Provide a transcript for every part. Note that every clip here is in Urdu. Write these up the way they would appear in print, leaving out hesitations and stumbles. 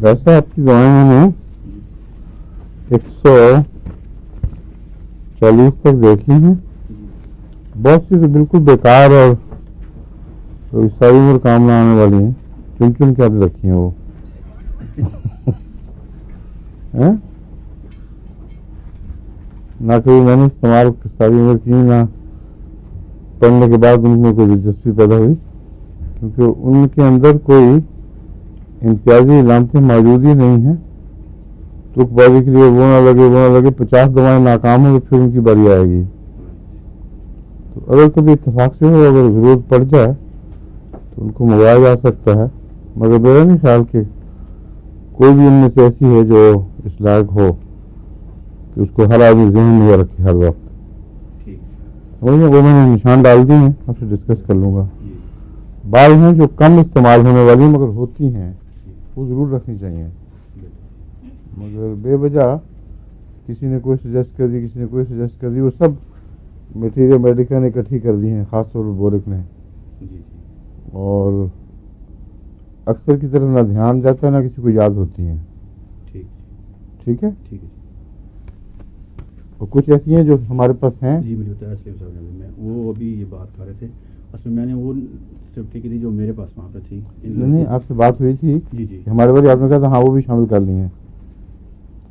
ویسے آپ کی دعائیں میں 140 تک دیکھ لی ہیں. بہت سی تو بالکل بیکار اور ساری عمر کام نہ آنے والی ہیں. چن چن کے آپ رکھی ہیں وہ. نہ کبھی میں نے استعمال ساری عمر کی، نہ پڑھنے کے بعد ان میں کوئی دلچسپی پیدا ہوئی، کیونکہ ان کے اندر کوئی امتیازی علامتیں موجود ہی نہیں ہیں. تک بازی کے لیے وہ نہ لگے 50 دوائیں ناکام ہوں تو پھر ان کی باری آئے گی. تو اگر کبھی اتفاق سے ہو، اگر ضرورت پڑ جائے تو ان کو منگوایا جا سکتا ہے. مگر میرا نہیں خیال کہ کوئی بھی ان میں سے ایسی ہے جو اس لائق ہو کہ اس کو ہر آدمی ذہن میں رکھے ہر وقت. وہ میں نے نشان ڈال دی ہیں، آپ سے ڈسکس کر لوں گا. بعض ہیں جو کم استعمال ہونے والی مگر ہوتی ہیں، وہ ضرور رکھنی چاہیے. مگر بے وجہ کسی نے کوئی سجیسٹ کر دی، کسی نے کوئی سجیسٹ کر دی، وہ سب میٹیریل میڈیکا نے اکٹھی کر دی ہیں، خاص طور پر بورک نے. اور اکثر کی طرح نہ دھیان جاتا ہے، نہ کسی کو یاد ہوتی ہیں. ٹھیک ہے. اور کچھ ایسی ہیں جو ہمارے پاس ہیں. جی مجھے بتایا اسلم صاحب نے، وہ ابھی یہ بات کر رہے تھے. اصل میں نے وہ سیفٹی کی تھی جو میرے پاس وہاں پہ تھی. نہیں، آپ سے بات ہوئی تھی. جی ہمارے بارے آپ نے کہا تھا ہاں وہ بھی شامل کر لی ہیں،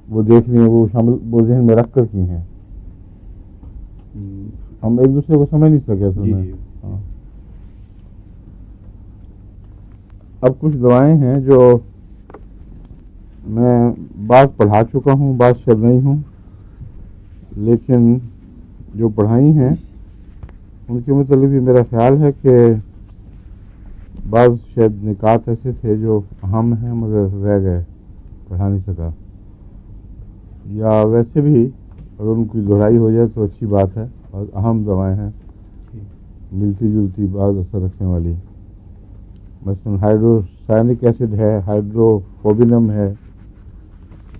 وہ دیکھ لی ہیں، وہ شامل وہ ذہن میں رکھ کر کی ہیں. ہم ایک دوسرے کو سمجھ نہیں سکے اصل میں. ہاں. اب کچھ دوائیں ہیں جو میں بعض پڑھا چکا ہوں، بعض شاید نہیں ہوں، لیکن جو پڑھائی ہیں ان کے متعلق بھی میرا خیال ہے کہ بعض شاید نکات ایسے تھے جو اہم ہیں مگر رہ گئے، پڑھا نہیں سکا. یا ویسے بھی اگر ان کی دہرائی ہو جائے تو اچھی بات ہے. اور اہم دوائیں ہیں، ملتی جلتی بعض اثر رکھنے والی. مثلا ہائیڈروسائنک ایسڈ ہے، ہائیڈروفوبینم ہے،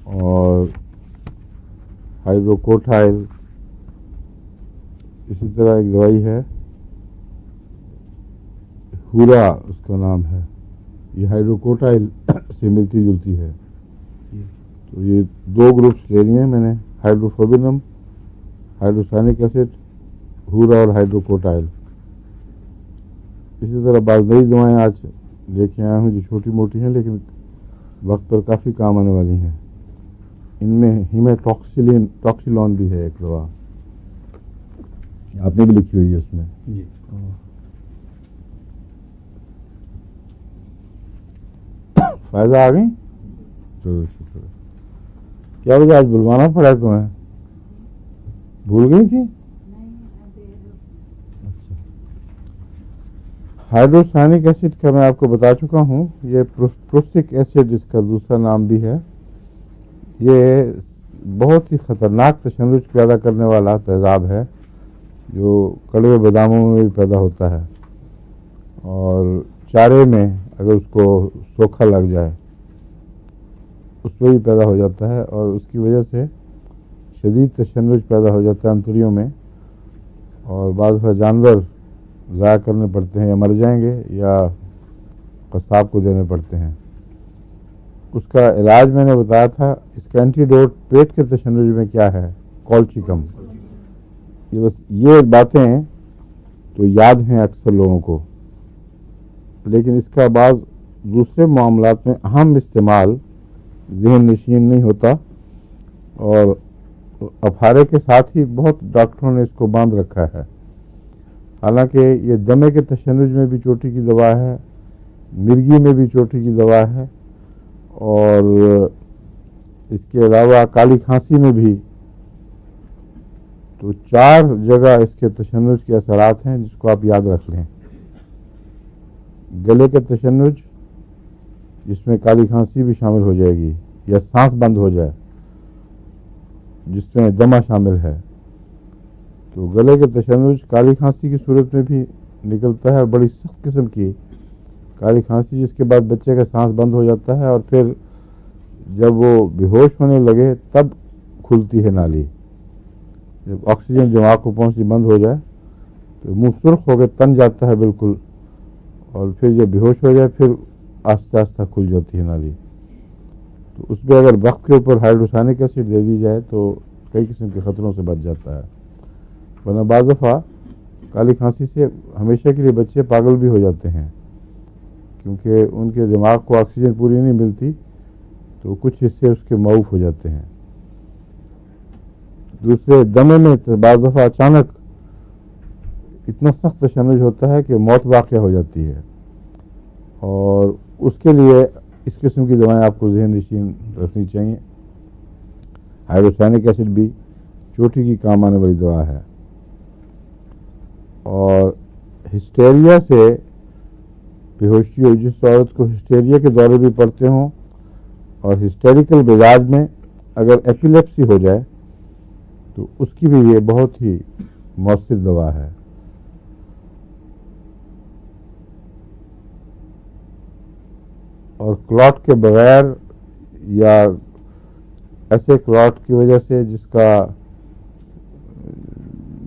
اور ہائیڈروکوٹائل. اسی طرح ایک دوائی ہے ہورا، اس کا نام ہے، یہ ہائیڈروکوٹائل سے ملتی جلتی ہے. تو یہ 2 گروپس لے لیے ہیں میں نے، ہائیڈروفوبینم، ہائیڈروسائنک ایسڈ، ہورا اور ہائیڈروکوٹائل. اسی طرح بعض نئی دوائیں آج لے کے آیا ہوں جو چھوٹی موٹی ہیں لیکن وقت پر کافی کام آنے والی ہیں. ان میں ٹاکسیلون بھی ہے ایک دوا، آپ نے بھی لکھی ہوئی ہے اس میں. فائدہ آ گئی. چلو شکر. کیا وجہ آج بلوانا پڑا تمہیں؟ بھول گئی تھی؟ اچھا. ہائیڈروسائنک ایسڈ کا میں آپ کو بتا چکا ہوں، یہ پروسٹک ایسڈ جس کا دوسرا نام بھی ہے. یہ بہت ہی خطرناک تشنج پیدا کرنے والا تیزاب ہے جو کڑوے باداموں میں بھی پیدا ہوتا ہے، اور چارے میں اگر اس کو سوکھا لگ جائے اس میں بھی پیدا ہو جاتا ہے، اور اس کی وجہ سے شدید تشنج پیدا ہو جاتا ہے انتڑیوں میں، اور بعض جانور ضائع کرنے پڑتے ہیں، یا مر جائیں گے یا قصاب کو دینے پڑتے ہیں. اس کا علاج میں نے بتایا تھا. اس کا اینٹیڈوٹ پیٹ کے تشنج میں کیا ہے؟ کولچیکم. یہ باتیں تو یاد ہیں اکثر لوگوں کو، لیکن اس کا بعض دوسرے معاملات میں اہم استعمال ذہن نشین نہیں ہوتا، اور افارے کے ساتھ ہی بہت ڈاکٹروں نے اس کو باندھ رکھا ہے. حالانکہ یہ دمے کے تشنج میں بھی چوٹی کی دوا ہے، مرگی میں بھی چوٹی کی دوا ہے، اور اس کے علاوہ کالی کھانسی میں بھی. تو 4 جگہ اس کے تشنج کے اثرات ہیں جس کو آپ یاد رکھ لیں. گلے کے تشنج جس میں کالی کھانسی بھی شامل ہو جائے گی، یا سانس بند ہو جائے جس میں دمہ شامل ہے. تو گلے کے تشنج کالی کھانسی کی صورت میں بھی نکلتا ہے، اور بڑی سخت قسم کی کالی کھانسی جس کے بعد بچے کا سانس بند ہو جاتا ہے، اور پھر جب وہ بے ہوش ہونے لگے تب کھلتی ہے نالی. جب آکسیجن دماغ کو پہنچنی بند ہو جائے تو منہ سرخ ہو کے تن جاتا ہے بالکل, اور پھر جب بے ہوش ہو جائے پھر آہستہ آہستہ کھل جاتی ہے نالی. تو اس پہ اگر وقت کے اوپر ہائیڈروسینک ایسڈ دے دی جائے تو کئی قسم کے خطروں سے بچ جاتا ہے. ورنہ بعض دفعہ کالی کھانسی سے ہمیشہ کے لیے بچے پاگل بھی ہو جاتے ہیں, کیونکہ ان کے دماغ کو آکسیجن پوری نہیں ملتی تو کچھ حصے اس کے معاف ہو جاتے ہیں. دوسرے دمے میں تو بعض دفعہ اچانک اتنا سخت تشنج ہوتا ہے کہ موت واقع ہو جاتی ہے, اور اس کے لیے اس قسم کی دوائیں آپ کو ذہن نشین رکھنی چاہیے. ہائیڈروسینک ایسڈ بھی چوٹی کی کام آنے والی دوا ہے. اور ہسٹیریا سے بے ہوشی ہو, جس عورت کو ہسٹیریا کے دورے بھی پڑتے ہوں اور ہسٹیریکل مزاج میں اگر ایپیلیپسی ہو جائے تو اس کی بھی یہ بہت ہی مؤثر دوا ہے. اور کلاٹ کے بغیر یا ایسے کلاٹ کی وجہ سے جس کا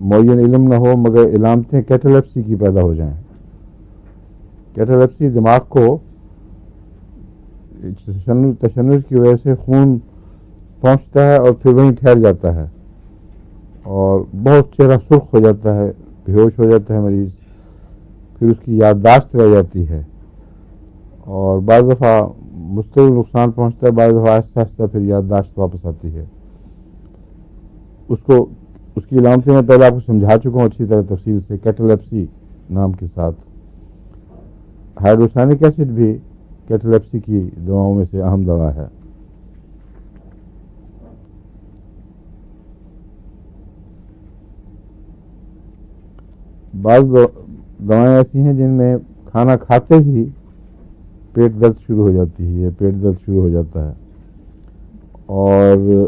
معین علم نہ ہو مگر علامتیں کیٹالیپسی کی پیدا ہو جائیں. کیٹالیپسی دماغ کو تشنج کی وجہ سے خون پہنچتا ہے اور پھر وہیں ٹھہر جاتا ہے اور بہت چہرہ سرخ ہو جاتا ہے, بے ہوش ہو جاتا ہے مریض, پھر اس کی یادداشت رہ جاتی ہے اور بعض دفعہ مستقل نقصان پہنچتا ہے, بعض دفعہ آہستہ آہستہ پھر یادداشت واپس آتی ہے. اس کی علامتیں میں پہلے آپ کو سمجھا چکا ہوں اچھی طرح تفصیل سے, کیٹالیپسی نام کے ساتھ. ہائیڈروسینک ایسڈ بھی کیٹالیپسی کی دواؤں میں سے اہم دوا ہے. بعض دوائیں ایسی ہیں جن میں کھانا کھاتے ہی پیٹ درد شروع ہو جاتی ہے, پیٹ درد شروع ہو جاتا ہے, اور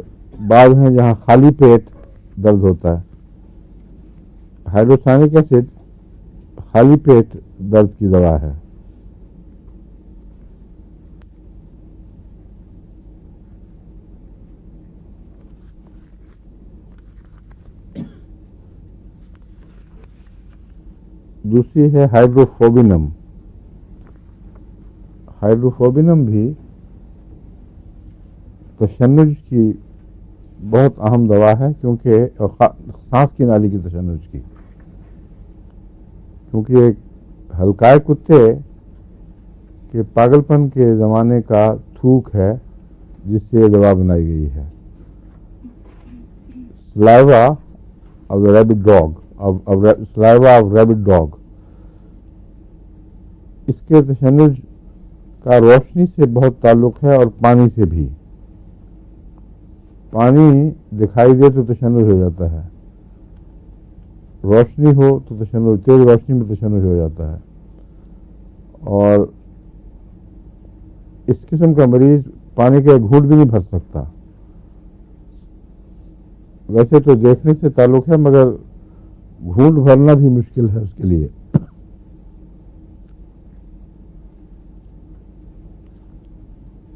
بعض ہیں جہاں خالی پیٹ درد ہوتا ہے. ہائیڈروسینک ایسڈ خالی پیٹ درد کی دوا ہے. دوسری ہے ہائیڈروفوبینم. ہائیڈروفوبینم بھی تشنج کی بہت اہم دوا ہے, کیونکہ سانس کی نالی کی تشنج کی, کیونکہ ایک ہلکائے کتے کے پاگل پن کے زمانے کا تھوک ہے جس سے یہ دوا بنائی گئی ہے. Saliva of the rabid dog, saliva of rabid dog, اس کے تشنج کا روشنی سے بہت تعلق ہے اور پانی سے بھی. پانی دکھائی دے تو تشنج ہو جاتا ہے, روشنی ہو تو تشنج, تیز روشنی میں تشنج ہو جاتا ہے. اور اس قسم کا مریض پانی کا ایک گھونٹ بھی نہیں بھر سکتا. ویسے تو دیکھنے سے تعلق ہے مگر گھونٹ بھرنا بھی مشکل ہے اس کے لیے.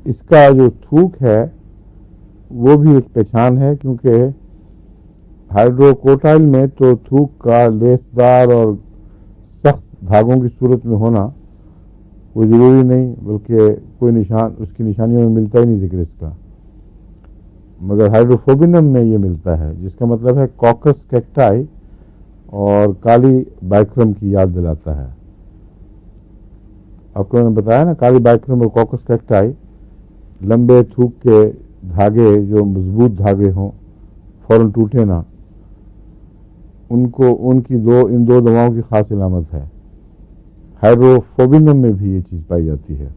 اس کا جو تھوک ہے وہ بھی ایک پہچان ہے, کیونکہ ہائیڈروکوٹائل میں تو تھوک کا لیسدار اور سخت دھاگوں کی صورت میں ہونا وہ ضروری نہیں, بلکہ کوئی نشان اس کی نشانیوں میں ملتا ہی نہیں ذکر اس کا. مگر ہائیڈروفوبینم میں یہ ملتا ہے, جس کا مطلب ہے کوکس کیکٹائی اور کالی بائکرم کی یاد دلاتا ہے. آپ کو میں نے بتایا نا, کالی بائکرم اور کوکس کیکٹائی لمبے تھوک کے دھاگے جو مضبوط دھاگے ہوں, فوراً ٹوٹے نہ, ان دو دواؤں کی خاص علامت ہے. ہائیڈروفوبینم میں بھی یہ چیز پائی جاتی ہے.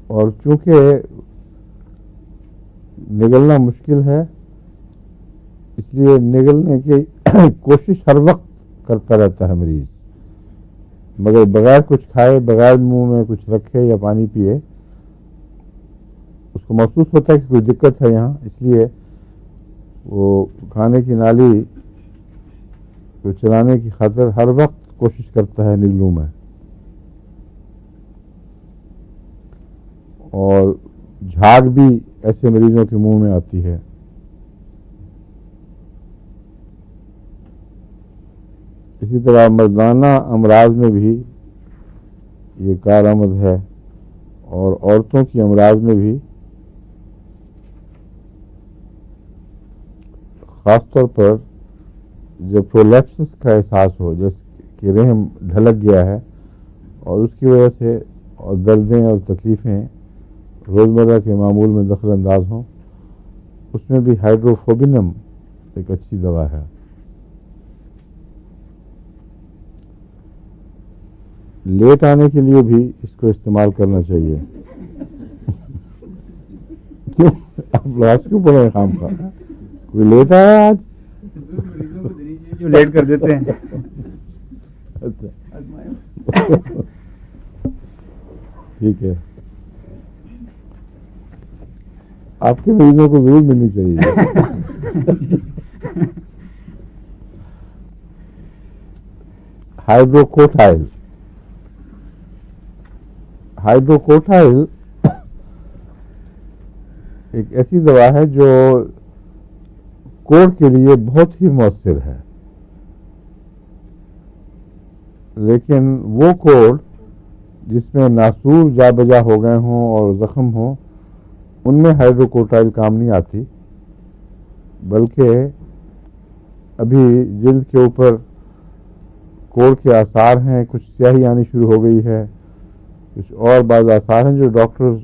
اور چونکہ نگلنا مشکل ہے اس لیے نگلنے کی کوشش ہر وقت کرتا رہتا ہے مریض, مگر بغیر کچھ کھائے, بغیر منہ میں کچھ رکھے یا پانی پیے اس کو محسوس ہوتا ہے کہ کوئی دقت ہے یہاں, اس لیے وہ کھانے کی نالی کو چلانے کی خاطر ہر وقت کوشش کرتا ہے نگلوں میں. اور جھاگ بھی ایسے مریضوں کے منہ میں آتی ہے. اسی طرح مردانہ امراض میں بھی یہ کارآمد ہے، اور عورتوں کی امراض میں بھی خاص طور پر جب پرولیپسس کا احساس ہو، جیسے کہ رحم ڈھلک گیا ہے اور اس کی وجہ سے اور دردیں اور تکلیفیں روزمرہ کے معمول میں دخل انداز ہوں، اس میں بھی ہائیڈروفوبینم ایک اچھی دوا ہے. لیٹ آنے کے لیے بھی اس کو استعمال کرنا چاہیے. کیوں آپ لاس کیوں پڑے خام کا؟ کوئی لیٹ آیا آج؟ جو لیٹ کر دیتے ہیں. اچھا ٹھیک ہے، آپ کے مریضوں کو ضرور ملنی چاہیے. ہائیڈروکوٹائل. ہائیڈروکوٹائل ایک ایسی دوا ہے جو کوڑ کے لیے بہت ہی مؤثر ہے، لیکن وہ کوڑ جس میں ناسور جا بجا ہو گئے ہوں اور زخم ہوں، ان میں ہائیڈروکوٹائل کام نہیں آتی، بلکہ ابھی جلد کے اوپر کوڑ کے آثار ہیں، کچھ سیاہی آنی شروع ہو گئی ہے، کچھ اور بعض آثار ہیں جو ڈاکٹر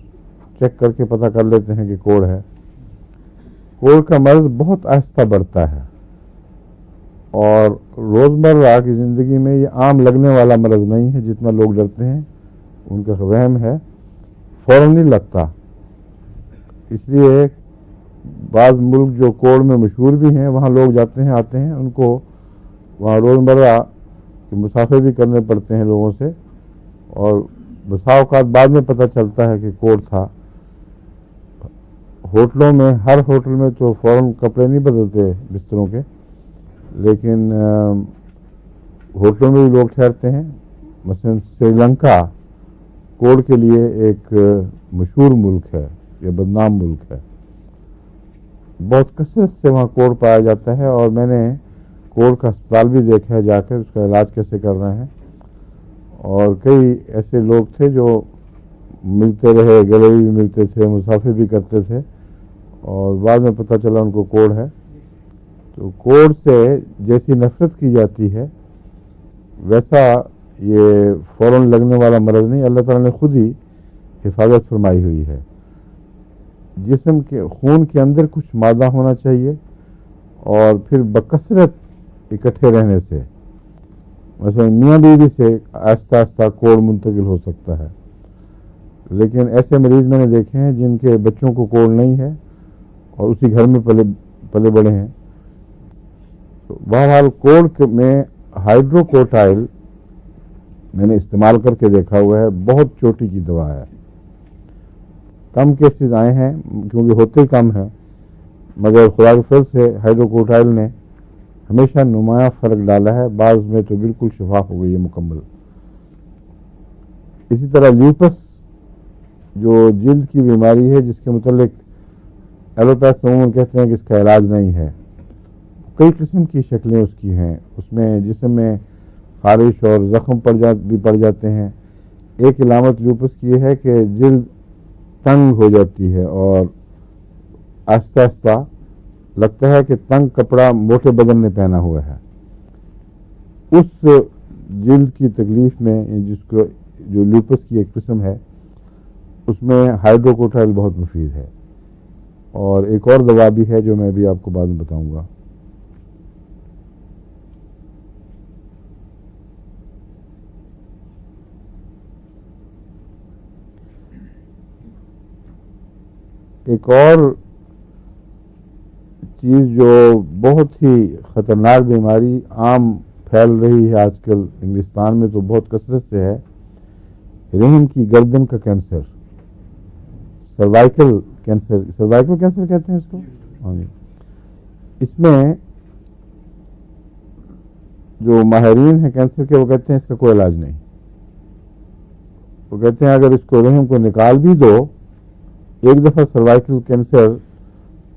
چیک کر کے پتہ کر لیتے ہیں کہ کوڑ ہے. کوڑ کا مرض بہت آہستہ بڑھتا ہے، اور روزمرہ کی زندگی میں یہ عام لگنے والا مرض نہیں ہے جتنا لوگ ڈرتے ہیں، ان کا وہم ہے، فوراً نہیں لگتا. اس لیے بعض ملک جو کوڑ میں مشہور بھی ہیں وہاں لوگ جاتے ہیں، آتے ہیں، ان کو وہاں روزمرہ کے مسافر بھی کرنے پڑتے ہیں لوگوں سے، اور بسا اوقات بعد میں پتہ چلتا ہے کہ کوڑ تھا. ہوٹلوں میں، ہر ہوٹل میں تو فوراً کپڑے نہیں بدلتے بستروں کے، لیکن ہوٹلوں میں بھی لوگ ٹھہرتے ہیں. مثلا سری لنکا کوڑ کے لیے ایک مشہور ملک ہے یا بدنام ملک ہے. بہت کثرت سے وہاں کوڑ پایا جاتا ہے، اور میں نے کوڑ کا اسپتال بھی دیکھا ہے جا کر اس کا علاج کیسے کر رہے ہیں. اور کئی ایسے لوگ تھے جو ملتے رہے، گلے بھی ملتے تھے، مسافر بھی کرتے تھے، اور بعد میں پتہ چلا ان کو کوڑ ہے. تو کوڑ سے جیسی نفرت کی جاتی ہے ویسا یہ فوراً لگنے والا مرض نہیں. اللہ تعالیٰ نے خود ہی حفاظت فرمائی ہوئی ہے. جسم کے خون کے اندر کچھ مادہ ہونا چاہیے، اور پھر بکثرت اکٹھے رہنے سے، مثلا میاں بیوی سے آہستہ آہستہ کوڑ منتقل ہو سکتا ہے. لیکن ایسے مریض میں نے دیکھے ہیں جن کے بچوں کو کوڑ نہیں ہے اور اسی گھر میں پلے بڑے ہیں. بہرحال کوڑ میں ہائیڈروکوٹائل میں نے استعمال کر کے دیکھا ہوا ہے، بہت چوٹی کی دوا ہے. کم کیسز آئے ہیں کیونکہ ہوتے ہی کم ہیں، مگر خدا کے فضل سے ہائیڈروکوٹائل نے ہمیشہ نمایاں فرق ڈالا ہے، بعض میں تو بالکل شفا ہو گئی ہے مکمل. اسی طرح لیوپس جو جلد کی بیماری ہے، جس کے متعلق ایلوپیتھ عموماً کہتے ہیں کہ اس کا علاج نہیں ہے. کئی قسم کی شکلیں اس کی ہیں، اس میں جسم میں خارش اور زخم بھی پڑ جاتے ہیں. ایک علامت لیوپس کی یہ ہے کہ جلد تنگ ہو جاتی ہے، اور آہستہ آہستہ لگتا ہے کہ تنگ کپڑا موٹے بدن نے پہنا ہوا ہے. اس جلد کی تکلیف میں جس کو جو لیوپس کی ایک قسم ہے، اس میں ہائیڈروکوٹائل بہت مفید ہے. اور ایک اور دوا بھی ہے جو میں بھی آپ کو بعد میں بتاؤں گا. ایک اور چیز جو بہت ہی خطرناک بیماری عام پھیل رہی ہے آج کل انگلستان میں تو بہت کثرت سے ہے، رحم کی گردن کا کینسر، سروائکل کینسر کہتے ہیں اس کو. اس میں جو ماہرین ہیں کینسر کے وہ کہتے ہیں اس کا کوئی علاج نہیں. وہ کہتے ہیں اگر اس کو رحم کو نکال بھی دو ایک دفعہ سروائکل کینسر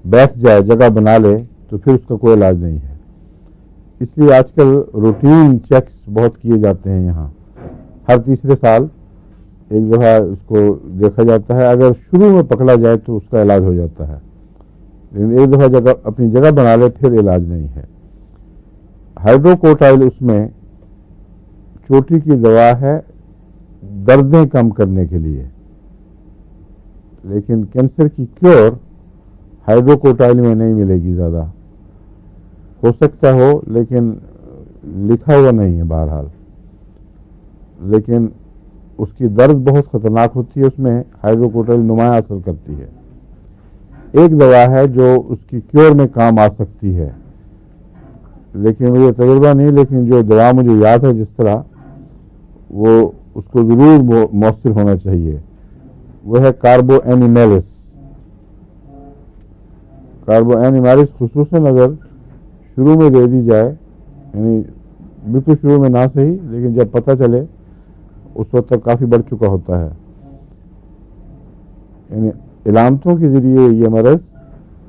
بیٹھ جائے، جگہ بنا لے، تو پھر اس کا کوئی علاج نہیں ہے. اس لیے آج کل روٹین چیکس بہت کیے جاتے ہیں یہاں. ہر تیسرے سال ایک دفعہ اس کو دیکھا جاتا ہے. اگر شروع میں پکڑا جائے تو اس کا علاج ہو جاتا ہے، لیکن ایک دفعہ جگہ اپنی جگہ بنا لے پھر علاج نہیں ہے. ہائیڈروکورٹائل اس میں چوٹی کی دوا ہے دردیں کم کرنے کے لیے، لیکن کینسر کی کیور ہائیڈروکورٹائل میں نہیں ملے گی. زیادہ ہو سکتا ہو لیکن لکھا ہوا نہیں ہے بہرحال. لیکن اس کی درد بہت خطرناک ہوتی ہے، اس میں ہائیڈروکورٹائل نمایاں اثر کرتی ہے. ایک دوا ہے جو اس کی کیور میں کام آ سکتی ہے، لیکن مجھے تجربہ نہیں، لیکن جو دوا مجھے یاد ہے جس طرح وہ اس کو ضرور مؤثر ہونا چاہیے، وہ ہے کاربو اینیمیلس. کاربو اینیمیلس خصوصاً اگر شروع میں دے دی جائے، یعنی بالکل شروع میں نہ صحیح، لیکن جب پتہ چلے اس وقت تک کافی بڑھ چکا ہوتا ہے. یعنی علامتوں کے ذریعے یہ مرض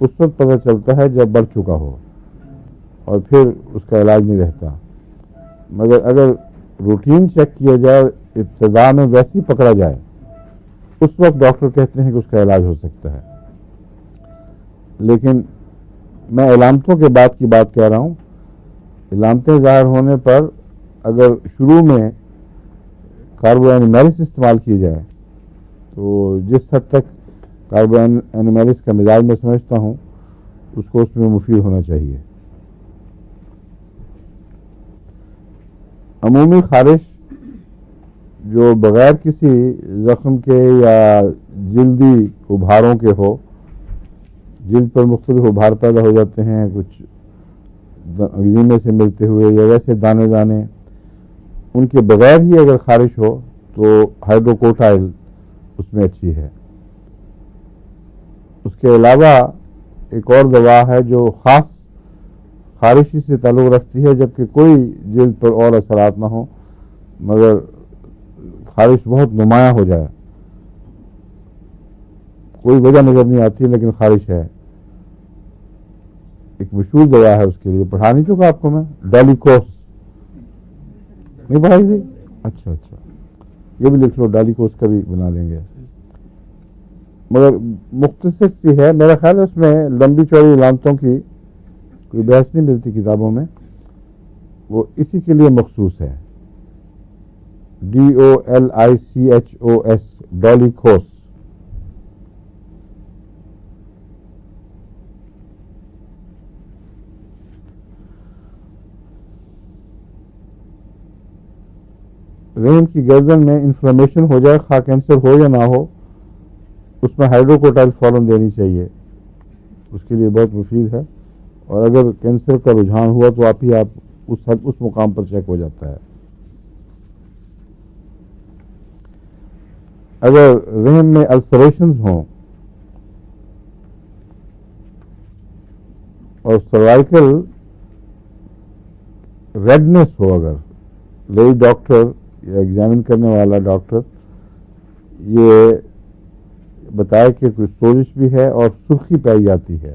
اس وقت پتہ چلتا ہے جب بڑھ چکا ہو، اور پھر اس کا علاج نہیں رہتا. مگر اگر روٹین چیک کیا جائے، ابتدا میں ویسے ہی پکڑا جائے، اس وقت ڈاکٹر کہتے ہیں کہ اس کا علاج ہو سکتا ہے. لیکن میں علامتوں کے بعد کی بات کہہ رہا ہوں. علامتیں ظاہر ہونے پر اگر شروع میں کاربو اینیمیلس استعمال کی جائے تو جس حد تک کاربو اینیمیلس کا مزاج میں سمجھتا ہوں اس کو اس میں مفید ہونا چاہیے. عمومی خارش جو بغیر کسی زخم کے یا جلدی ابھاروں کے ہو، جلد پر مختلف ابھار پیدا ہو جاتے ہیں، کچھ ایگزیما سے ملتے ہوئے یا ویسے دانے دانے، ان کے بغیر ہی اگر خارش ہو تو ہائیڈروکورٹائل اس میں اچھی ہے. اس کے علاوہ ایک اور دوا ہے جو خاص خارشی سے تعلق رکھتی ہے، جبکہ کوئی جلد پر اور اثرات نہ ہوں، مگر خارش بہت نمایاں ہو جائے، کوئی وجہ نظر نہیں آتی لیکن خارش ہے. ایک مشہور دوا ہے اس کے لیے، پڑھا نہیں چکا آپ کو میں، ڈالیکوس. نہیں پڑھائی گئی؟ اچھا، یہ بھی لکھ لو، ڈالیکوس کا بھی بنا لیں گے. مگر مختصر سی ہے، میرا خیال ہے اس میں لمبی چوڑی علامتوں کی کوئی بحث نہیں ملتی کتابوں میں، وہ اسی کے لیے مخصوص ہے. DOLICHOS، ڈالیکوس. رحم کی گردن میں انفلمیشن ہو جائے، خواہ کینسر ہو یا نہ ہو، اس میں ہائیڈروکورٹائل فوراً دینی چاہیے، اس کے لیے بہت مفید ہے. اور اگر کینسر کا رجحان ہوا تو آپ اس مقام پر چیک ہو جاتا ہے. اگر رحم میں السریشنز ہوں اور سروائکل ریڈنس ہو، اگر لیڈی ڈاکٹر یا ایگزامن کرنے والا ڈاکٹر یہ بتائے کہ کوئی سوزش بھی ہے اور سرخی پائی جاتی ہے،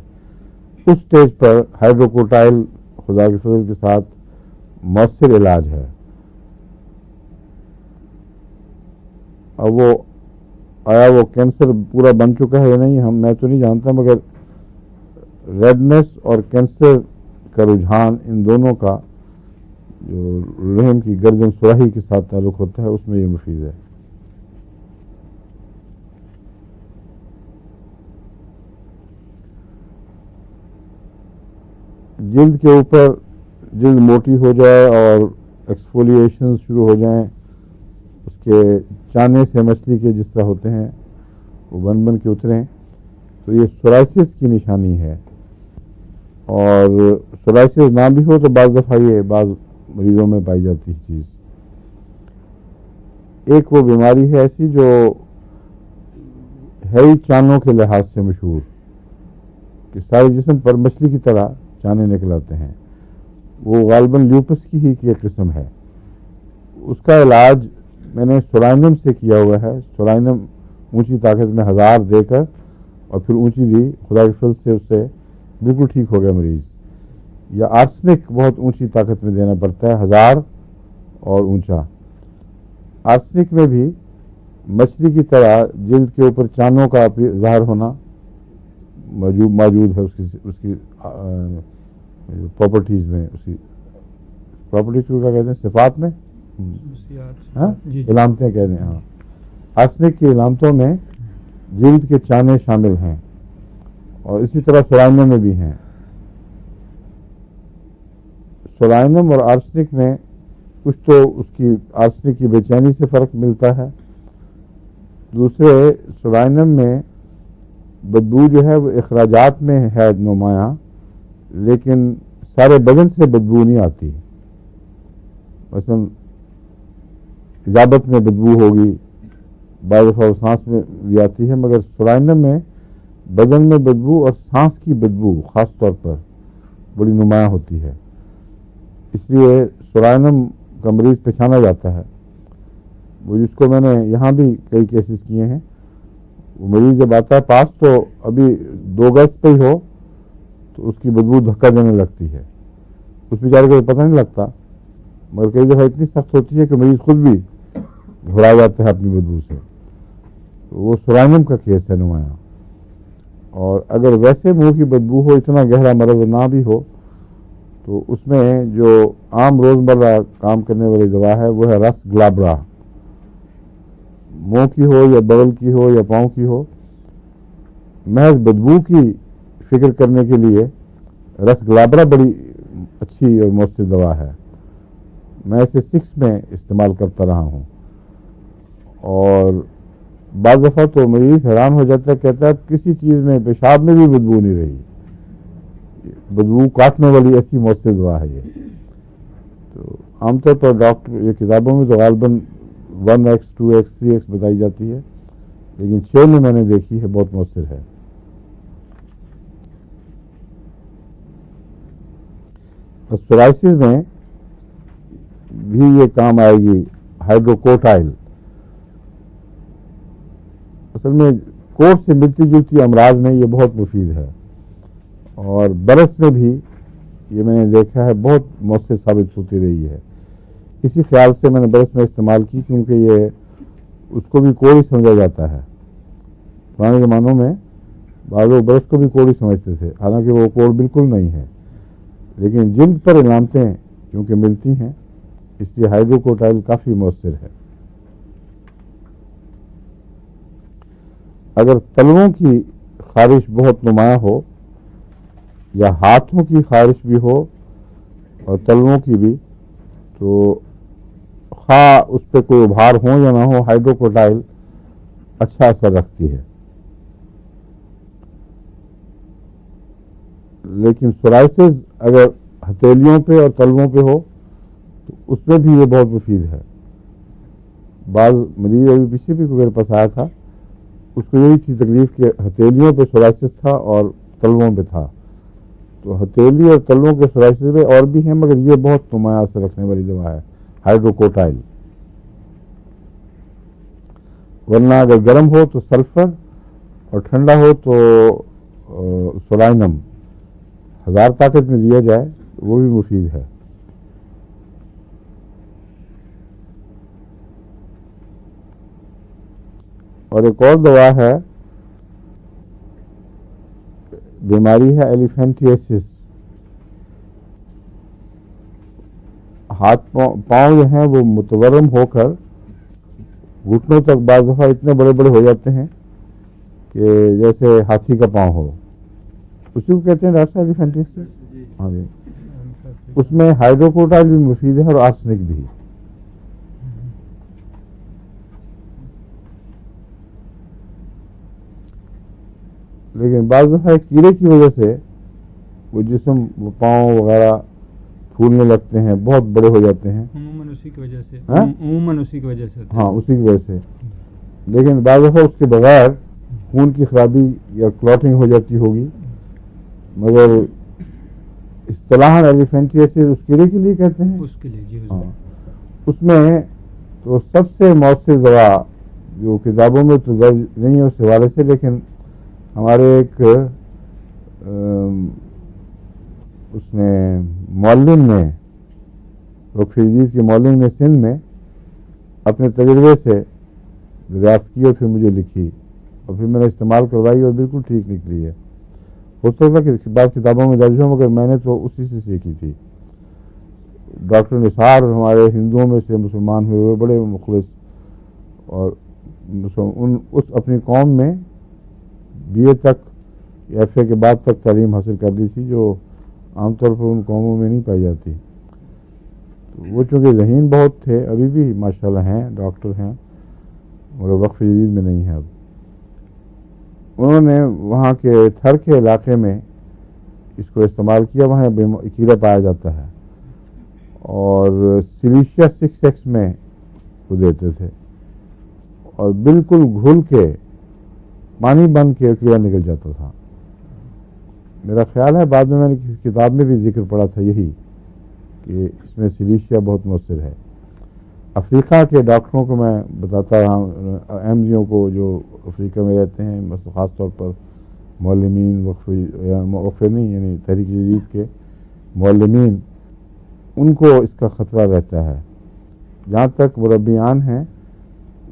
اس سٹیج پر ہائیڈروکورٹائل خدا کے فضل کے ساتھ مؤثر علاج ہے. اور وہ آیا وہ کینسر پورا بن چکا ہے یا نہیں، میں تو نہیں جانتا، مگر ریڈنس اور کینسر کا رجحان ان دونوں کا جو رحم کی گردن سراہی کے ساتھ تعلق ہوتا ہے اس میں یہ مفید ہے. جلد کے اوپر جلد موٹی ہو جائے اور ایکسفولیشن شروع ہو جائیں، اس کے چانے سے مچھلی کے جس طرح ہوتے ہیں وہ بن بن کے اتریں، تو یہ سورائسس کی نشانی ہے. اور سورائسس نہ بھی ہو تو بعض دفعہ یہ بعض مریضوں میں پائی جاتی ہے چیز. ایک وہ بیماری ہے ایسی جو ہے ہی چانوں کے لحاظ سے مشہور، کہ سارے جسم پر مچھلی کی طرح چانے نکل آتے ہیں، وہ غالباً لیوپس کی ہی ایک قسم ہے. اس کا علاج میں نے سولائنم سے کیا ہوا ہے. سولائنم اونچی طاقت میں 1000 دے کر اور پھر اونچی دی، خدا کے فضل سے اس سے بالکل ٹھیک ہو گیا مریض. یا آرسنک بہت اونچی طاقت میں دینا پڑتا ہے، 1000 اور اونچا. آرسنک میں بھی مچھلی کی طرح جلد کے اوپر چانوں کا ظاہر ہونا موجود ہے، اس کی پراپرٹیز میں، اس کی پراپرٹیز کو کیا کہتے ہیں، صفات میں، علامتیں کہتے ہیں. ہاں، آرسنک کی علامتوں میں جلد کے چانے شامل ہیں، اور اسی طرح سولائنم میں بھی ہیں. سولائنم اور آرسنک میں کچھ تو اس کی آرسنک کی بے چینی سے فرق ملتا ہے. دوسرے، سولائنم میں بدبو جو ہے وہ اخراجات میں ہے نمایاں، لیکن سارے بدن سے بدبو نہیں آتی. مثلا اجابت میں بدبو ہوگی، بعض دفعہ سانس میں بھی آتی ہے، مگر سولائنم میں بدن میں بدبو اور سانس کی بدبو خاص طور پر بڑی نمایاں ہوتی ہے. اس لیے سولائنم کا مریض پہچانا جاتا ہے. وہ جس کو میں نے یہاں بھی کئی کیسز کیے ہیں، وہ مریض جب آتا ہے پاس تو ابھی 2 گز پہ ہی ہو تو اس کی بدبو دھکا دینے لگتی ہے. اس بیچارے کو پتہ نہیں لگتا، مگر کئی دفعہ اتنی سخت ہوتی ہے کہ مریض خود بھی گھبرا جاتا ہے اپنی بدبو سے. وہ سولائنم کا کیس ہے نمایاں. اور اگر ویسے منہ کی بدبو ہو، اتنا گہرا مرض نہ بھی ہو، تو اس میں جو عام روزمرہ کام کرنے والی دوا ہے وہ ہے رس گلابرا. منہ کی ہو یا بغل کی ہو یا پاؤں کی ہو، محض بدبو کی فکر کرنے کے لیے رس گلابرا بڑی اچھی اور مؤثر دوا ہے. میں اسے 6 میں استعمال کرتا رہا ہوں، اور بعض دفعہ تو مریض حیران ہو جاتا ہے، کہتا ہے کسی چیز میں، پیشاب میں بھی بدبو نہیں رہی. بدبو کاٹنے والی ایسی مؤثر دوا ہے یہ. تو عام طور پر ڈاکٹر یہ کتابوں میں تو غالباً 1x 2x 3x بتائی جاتی ہے، لیکن 6 میں نے دیکھی ہے، بہت مؤثر ہے. سورائسس میں بھی یہ کام آئے گی ہائیڈروکوٹائل. اصل میں کوٹ سے ملتی جلتی امراض میں یہ بہت مفید ہے، اور برس میں بھی یہ میں نے دیکھا ہے بہت مؤثر ثابت ہوتی رہی ہے. اسی خیال سے میں نے برس میں استعمال کی، کیونکہ یہ اس کو بھی کوڑی سمجھا جاتا ہے. پرانے زمانوں میں بعض لوگ برس کو بھی کوڑی سمجھتے تھے، حالانکہ وہ کوڑ بالکل نہیں ہے، لیکن جلد پر علامتیں کیونکہ ملتی ہیں، اس لیے ہائیڈروکوٹائل کافی مؤثر ہے. اگر تلووں کی خارش بہت نمایاں ہو، یا ہاتھوں کی خارش بھی ہو اور تلووں کی بھی، تو خواہ اس پہ کوئی ابھار ہو یا نہ ہو، ہائیڈروکوٹائل اچھا اثر رکھتی ہے. لیکن سورائسس اگر ہتھیلیوں پہ اور تلووں پہ ہو تو اس میں بھی یہ بہت مفید ہے. بعض مریض ابھی پیچھے بھی میرے پاس آیا تھا، اس کو یہی تھی تکلیف کہ ہتھیلیوں پہ سورائسس تھا اور تلووں پہ تھا. تو ہتھیلی اور تلووں کے سورائسس میں اور بھی ہیں، مگر یہ بہت نمایاں اثر رکھنے والی دوا ہے ہائیڈروکوٹائل. ورنہ اگر گرم ہو تو سلفر، اور ٹھنڈا ہو تو سولائنم 1000 طاقت میں دیا جائے وہ بھی مفید ہے. اور ایک اور دوا ہے، بیماری ہے ایلیفینٹیسس. ہاتھ پاؤں جو ہیں وہ متورم ہو کر گھٹنوں تک بعض دفعہ اتنے بڑے بڑے ہو جاتے ہیں کہ جیسے ہاتھی کا پاؤں ہو. اسی کو کہتے ہیں ڈاکٹر صاحب ایلیفینٹیسس. ہاں جی، اس میں ہائیڈروکوٹائل بھی مفید ہے اور آرسنک بھی. لیکن بعض دفعہ کیڑے کی وجہ سے وہ جسم، وہ پاؤں وغیرہ پھولنے لگتے ہیں، بہت بڑے ہو جاتے ہیں. عموماً اسی کی وجہ سے. ہاں، اسی کی وجہ سے. لیکن بعض دفعہ اس کے بغیر خون کی خرابی یا کلاٹنگ ہو جاتی ہوگی، مگر اصطلاحاً ایلیفینٹیسس اس کیڑے کے لیے کہتے ہیں. اس کے لیے جی. ہاں، اس میں تو سب سے مؤثر دوا جو کتابوں میں تو درج نہیں ہے اس حوالے سے، لیکن ہمارے ایک اس نے مولم نے وقف جدید کے مولم نے سندھ میں اپنے تجربے سے دریافت کی اور پھر مجھے لکھی اور پھر میں نے استعمال کروائی اور بالکل ٹھیک نکلی ہے. ہو سکتا ہے کہ بعض کتابوں میں درج ہو مگر میں نے تو اسی سے سیکھی تھی. ڈاکٹر نثار ہمارے ہندوؤں میں سے مسلمان ہوئے ہوئے بڑے مخلص اور اس اپنی قوم میں BA تک FA کے بعد تک تعلیم حاصل کر لی تھی جو عام طور پر ان قوموں میں نہیں پائی جاتی. وہ چونکہ ذہین بہت تھے, ابھی بھی ماشاءاللہ ہیں, ڈاکٹر ہیں, مگر وقف جدید میں نہیں ہے اب. انہوں نے وہاں کے تھر کے علاقے میں اس کو استعمال کیا, وہاں کیڑا پایا جاتا ہے اور سلیشیا 6X میں وہ دیتے تھے اور بالکل گھل کے پانی بن کے کیڑا نکل جاتا تھا. میرا خیال ہے بعد میں نے کسی کتاب میں بھی ذکر پڑا تھا یہی کہ اس میں سلیشیا بہت مؤثر ہے. افریقہ کے ڈاکٹروں کو میں بتاتا رہا ہوں, احمدیوں کو جو افریقہ میں رہتے ہیں, خاص طور پر معلمین وقف نہیں یعنی تحریک جدید کے معلمین, ان کو اس کا خطرہ رہتا ہے. جہاں تک مربیان ہیں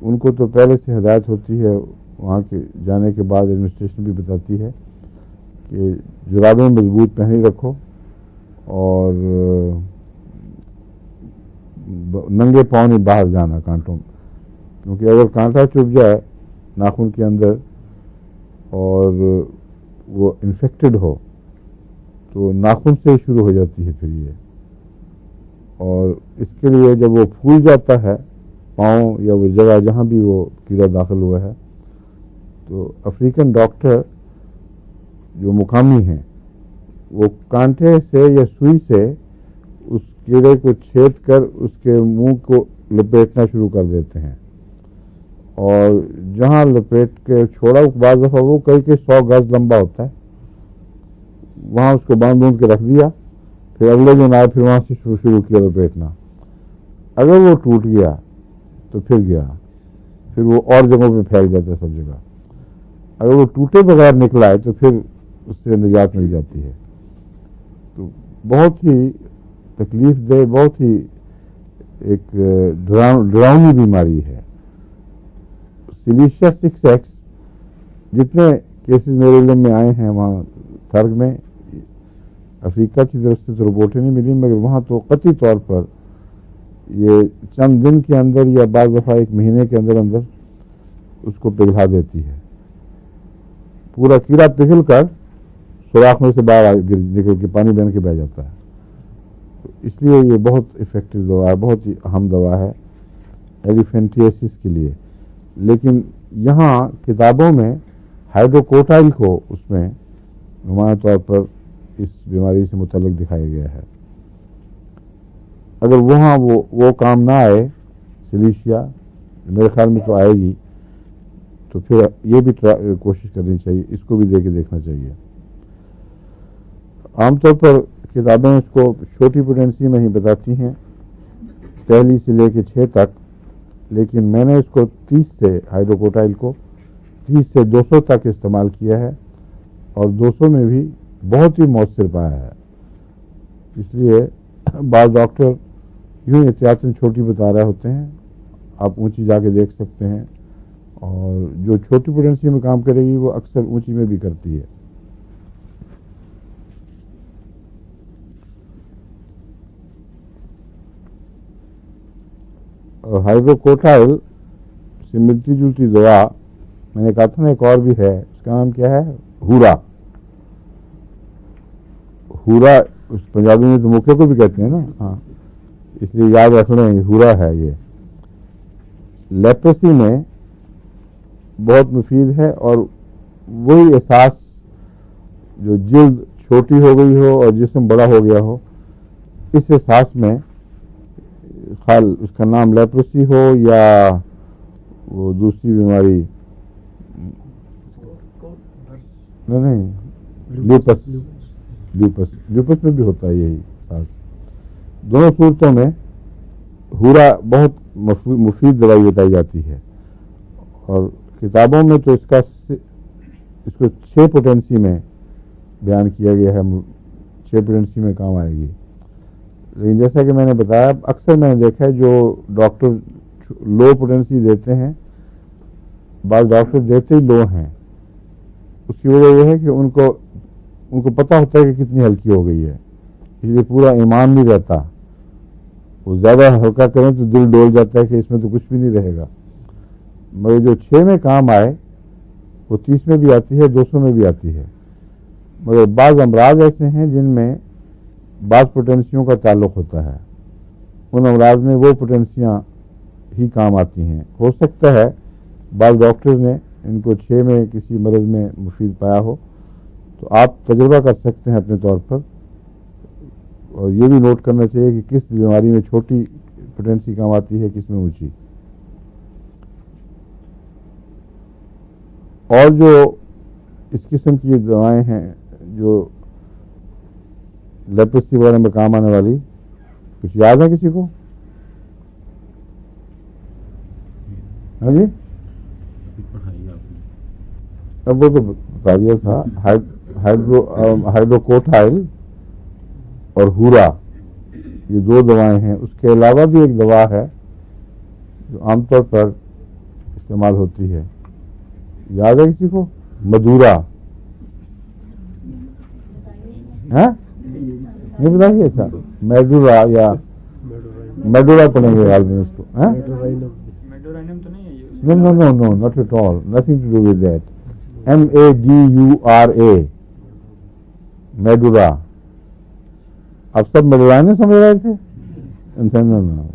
ان کو تو پہلے سے ہدایت ہوتی ہے, وہاں کے جانے کے بعد ایڈمنسٹریشن بھی بتاتی ہے کہ جرابیں مضبوط پہنی رکھو اور ننگے پاؤں نہیں باہر جانا کانٹوں, کیونکہ اگر کانٹا چپ جائے ناخن کے اندر اور وہ انفیکٹڈ ہو تو ناخن سے شروع ہو جاتی ہے پھر یہ. اور اس کے لیے جب وہ پھول جاتا ہے پاؤں یا وہ جگہ جہاں بھی وہ کیڑا داخل ہوا ہے تو افریقن ڈاکٹر جو مقامی ہیں وہ کانٹے سے یا سوئی سے اس کیڑے کو چھید کر اس کے منہ کو لپیٹنا شروع کر دیتے ہیں اور جہاں لپیٹ کے چھوڑا بعض دفعہ وہ کئی 100 گز لمبا ہوتا ہے, وہاں اس کو باندھ کے رکھ دیا, پھر اگلے دن آئے پھر وہاں سے شروع کیا لپیٹنا. اگر وہ ٹوٹ گیا تو پھر گیا, پھر وہ اور جگہوں پہ پھیل جاتا ہے سب جگہ. اگر وہ ٹوٹے بغیر نکلا ہے تو پھر اس سے نجات مل جاتی ہے. تو بہت ہی تکلیف دہ, بہت ہی ایک ڈراؤنی بیماری ہے سلیشیا 6X. جتنے کیسز میرے علم میں آئے ہیں وہاں تھرگ میں, افریقہ کی طرف سے تو رپورٹیں نہیں ملی مگر وہاں تو قطعی طور پر یہ چند دن کے اندر یا بعض دفعہ 1 مہینے کے اندر اندر اس کو پگھلا دیتی ہے. پورا کیڑا پگھل کر سوراخ میں سے باہر نکل کے پانی بن کے بہ جاتا ہے. تو اس لیے یہ بہت افیکٹو دوا ہے, بہت ہی اہم دوا ہے ایلیفینٹیسس کے لیے. لیکن یہاں کتابوں میں ہائیڈروکوٹائل کو اس میں نمایاں طور پر اس بیماری سے متعلق دکھایا گیا ہے. اگر وہاں وہ کام نہ آئے سلیشیا, میرے خیال میں تو آئے گی, تو پھر یہ بھی کوشش کرنی چاہیے, اس کو بھی دے کے دیکھنا چاہیے. عام طور پر کتابیں اس کو چھوٹی پوٹینسی میں ہی بتاتی ہیں, 1 سے لے کے 6 تک, لیکن میں نے اس کو 30 سے ہائیڈروکوٹائل کو 30 سے 200 تک استعمال کیا ہے اور 200 میں بھی بہت ہی مؤثر پایا ہے. اس لیے بعض ڈاکٹر یوں احتیاطاً چھوٹی بتا رہے ہوتے ہیں, آپ اونچی جا کے دیکھ سکتے ہیں, اور جو چھوٹی پوٹینسی میں کام کرے گی وہ اکثر اونچی میں بھی کرتی ہے. ہائیڈروکوٹائل سے ملتی جلتی دوا میں نے کہا تھا نا ایک اور بھی ہے, اس کا نام کیا ہے, ہورا. ہورا اس پنجابی میں تو موقع کو بھی کہتے ہیں نا, ہاں, اس لیے یاد رکھ لیں ہورا ہے. یہ لیپریسی میں بہت مفید ہے اور وہی احساس جو جلد چھوٹی ہو گئی ہو اور جسم بڑا ہو گیا ہو, اس احساس میں خال اس کا نام لیپریسی ہو یا وہ دوسری بیماری نہیں لیوپس میں بھی ہوتا ہے یہی احساس. دونوں صورتوں میں ہورا بہت مفید دوائی بتائی جاتی ہے اور کتابوں میں تو اس کا اس کو 6 پوٹینسی میں بیان کیا گیا ہے، 6 پوٹینسی میں کام آئے گی. لیکن جیسا کہ میں نے بتایا، اکثر میں نے دیکھا ہے جو ڈاکٹر لو پوٹینسی دیتے ہیں، بعض ڈاکٹر دیتے ہی لو ہیں. اس کی وجہ یہ ہے کہ ان کو پتہ ہوتا ہے کہ کتنی ہلکی ہو گئی ہے، اس لیے پورا ایمان نہیں رہتا. وہ زیادہ ہلکا کریں تو دل ڈول جاتا ہے کہ اس میں تو کچھ بھی نہیں رہے گا. مگر جو 6 میں کام آئے وہ 30 میں بھی آتی ہے، 200 میں بھی آتی ہے. مگر بعض امراض ایسے ہیں جن میں بعض پوٹینسیوں کا تعلق ہوتا ہے، ان امراض میں وہ پوٹینسیاں ہی کام آتی ہیں. ہو سکتا ہے بعض ڈاکٹر نے ان کو 6 میں کسی مرض میں مفید پایا ہو، تو آپ تجربہ کر سکتے ہیں اپنے طور پر. اور یہ بھی نوٹ کرنا چاہیے کہ کس بیماری میں چھوٹی پوٹینسی کام آتی ہے، کس میں اونچی. اور جو اس قسم کی دوائیں ہیں جو لیپرسی وغیرہ میں کام آنے والی، کچھ یاد ہے کسی کو؟ ہاں جی، اب وہ تو بتا دیا تھا. ہائیڈروکوٹائل اور ہورا، یہ 2 دوائیں ہیں. اس کے علاوہ بھی ایک دوا ہے جو عام طور پر استعمال ہوتی ہے، یاد ہے کسی کو؟ مدورا. ہاں نہیں بتائیے. اچھا، میڈورا یا میڈورا پڑھیں گے غالباً اس کو. میڈورائنم تو نہیں ہے یہ؟ No, not at all. Nothing to do with that. MADURA. میڈورا. اب سب میڈورائن سمجھ رہے تھے؟ No.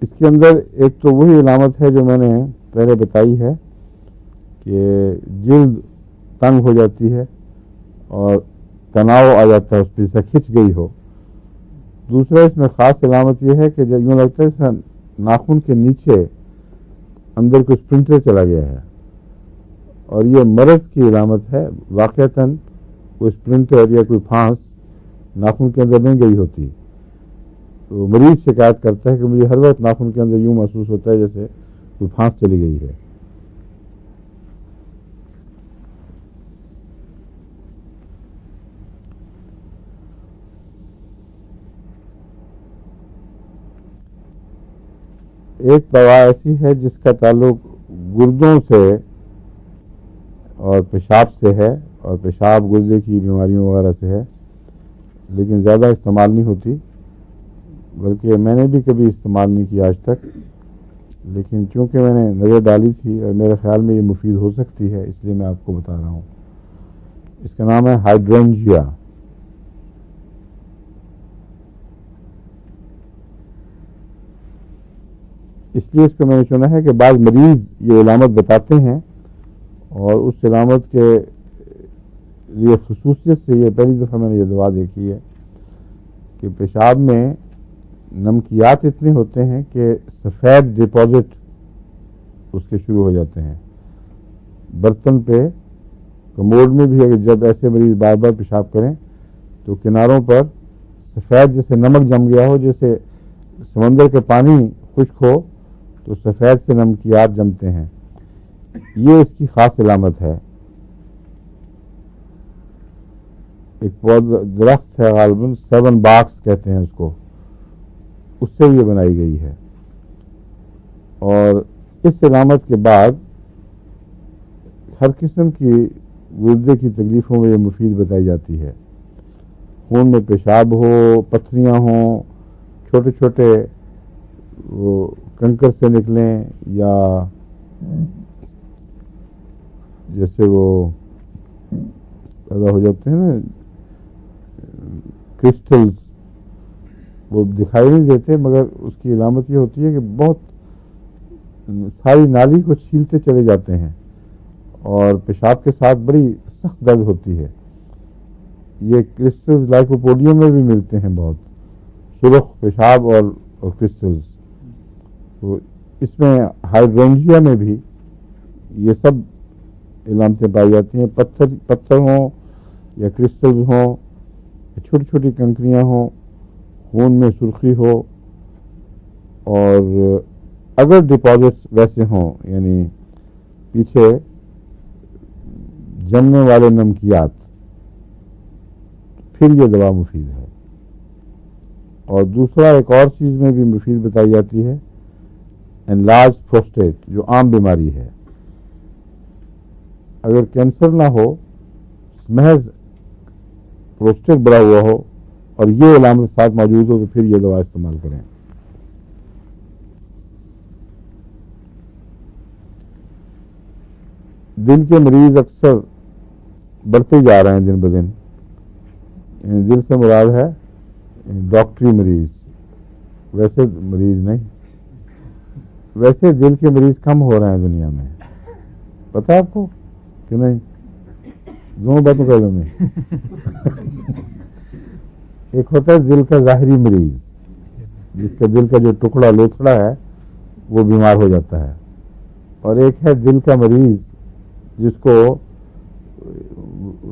اس کے اندر ایک تو وہی علامت ہے جو میں نے پہلے بتائی ہے کہ جلد تنگ ہو جاتی ہے اور تناؤ آ جاتا ہے، اس پہ سے کھنچ گئی ہو. دوسرا اس میں خاص علامت یہ ہے کہ جب یوں لگتا ہے جیسے ناخن کے نیچے اندر کوئی اسپرنٹر چلا گیا ہے، اور یہ مرض کی علامت ہے. واقعتاً کوئی اسپرنٹر یا کوئی پھانس ناخن کے اندر نہیں گئی ہوتی. تو مریض شکایت کرتا ہے کہ مجھے ہر وقت ناخن کے اندر یوں محسوس ہوتا ہے جیسے کوئی پھانس چلی گئی ہے. ایک دوا ایسی ہے جس کا تعلق گردوں سے اور پیشاب سے ہے، اور پیشاب گردے کی بیماریوں وغیرہ سے ہے، لیکن زیادہ استعمال نہیں ہوتی، بلکہ میں نے بھی کبھی استعمال نہیں کیا آج تک. لیکن چونکہ میں نے نظر ڈالی تھی اور میرے خیال میں یہ مفید ہو سکتی ہے، اس لیے میں آپ کو بتا رہا ہوں. اس کا نام ہے ہائیڈرینجیا. اس لیے اس کو میں نے چنا ہے کہ بعض مریض یہ علامت بتاتے ہیں، اور اس علامت کے لیے خصوصیت سے یہ پہلی دفعہ میں نے یہ دوا دیکھی ہے کہ پیشاب میں نمکیات اتنے ہوتے ہیں کہ سفید ڈپازٹ اس کے شروع ہو جاتے ہیں برتن پہ. کموڈ میں بھی اگر جب ایسے مریض بار بار پیشاب کریں تو کناروں پر سفید جیسے نمک جم گیا ہو، جیسے سمندر کے پانی خشک ہو تو سفید سے نمکیات جمتے ہیں. یہ اس کی خاص علامت ہے. ایک درخت ہے غالباً 7 باکس کہتے ہیں اس کو، اس سے یہ بنائی گئی ہے. اور اس علامت کے بعد ہر قسم کی گردے کی تکلیفوں میں یہ مفید بتائی جاتی ہے. خون میں پیشاب ہو، پتھریاں ہوں، چھوٹے چھوٹے وہ کنکر سے نکلیں، یا جیسے وہ پیدا ہو جاتے ہیں نا کرسٹلز، وہ دکھائی نہیں دیتے، مگر اس کی علامت یہ ہوتی ہے کہ بہت ساری نالی کو چھیلتے چلے جاتے ہیں اور پیشاب کے ساتھ بڑی سخت درد ہوتی ہے. یہ کرسٹلز لائکوپوڈیم میں بھی ملتے ہیں، بہت سرخ پیشاب اور کرسٹلز. تو اس میں ہائیڈرینجیا میں بھی یہ سب علامتیں پائی جاتی ہیں. پتھر ہوں یا کرسٹلز ہوں، چھوٹی چھوٹی کنکریاں ہوں، خون میں سرخی ہو، اور اگر ڈپازٹس ویسے ہوں، یعنی پیچھے جمنے والے نمکیات، پھر یہ دوا مفید ہے۔ اور دوسرا ایک اور چیز میں بھی مفید بتائی جاتی ہے، انلارج پروسٹیٹ، جو عام بیماری ہے۔ اگر کینسر نہ ہو، محض پروسٹیٹ بڑا ہوا ہو اور یہ علامت ساتھ موجود ہو، تو پھر یہ دوا استعمال کریں۔ دل کے مریض اکثر بڑھتے جا رہے ہیں دن بدن، دل سے مراد ہے ڈاکٹری مریض، ویسے مریض نہیں۔ ویسے دل کے مریض کم ہو رہے ہیں دنیا میں، پتہ ہے آپ کو کہ نہیں؟ دونوں باتوں کا علم ہے۔ ایک ہوتا ہے دل کا ظاہری مریض، جس کا دل کا جو ٹکڑا لوتھڑا ہے وہ بیمار ہو جاتا ہے، اور ایک ہے دل کا مریض جس کو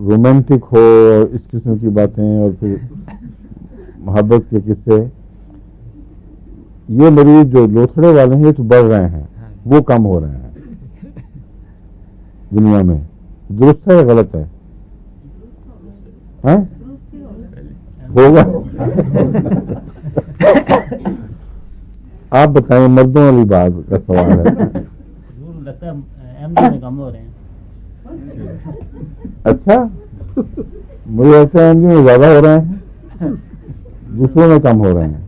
رومانٹک ہو اور اس قسم کی باتیں اور پھر محبت کے قصے، یہ مریض جو لوتھڑے والے ہیں یہ تو بڑھ رہے ہیں، وہ کم ہو رہے ہیں دنیا میں۔ درست ہے یا غلط ہے؟ ہوگا؟ آپ بتائیں، مردوں والی بات کا سوال ہے۔ لگتا ہے احمدی میں کم ہو رہے ہیں۔ اچھا، مجھے لگتا ہے احمدی میں زیادہ ہو رہے ہیں، دوسروں میں کم ہو رہے ہیں۔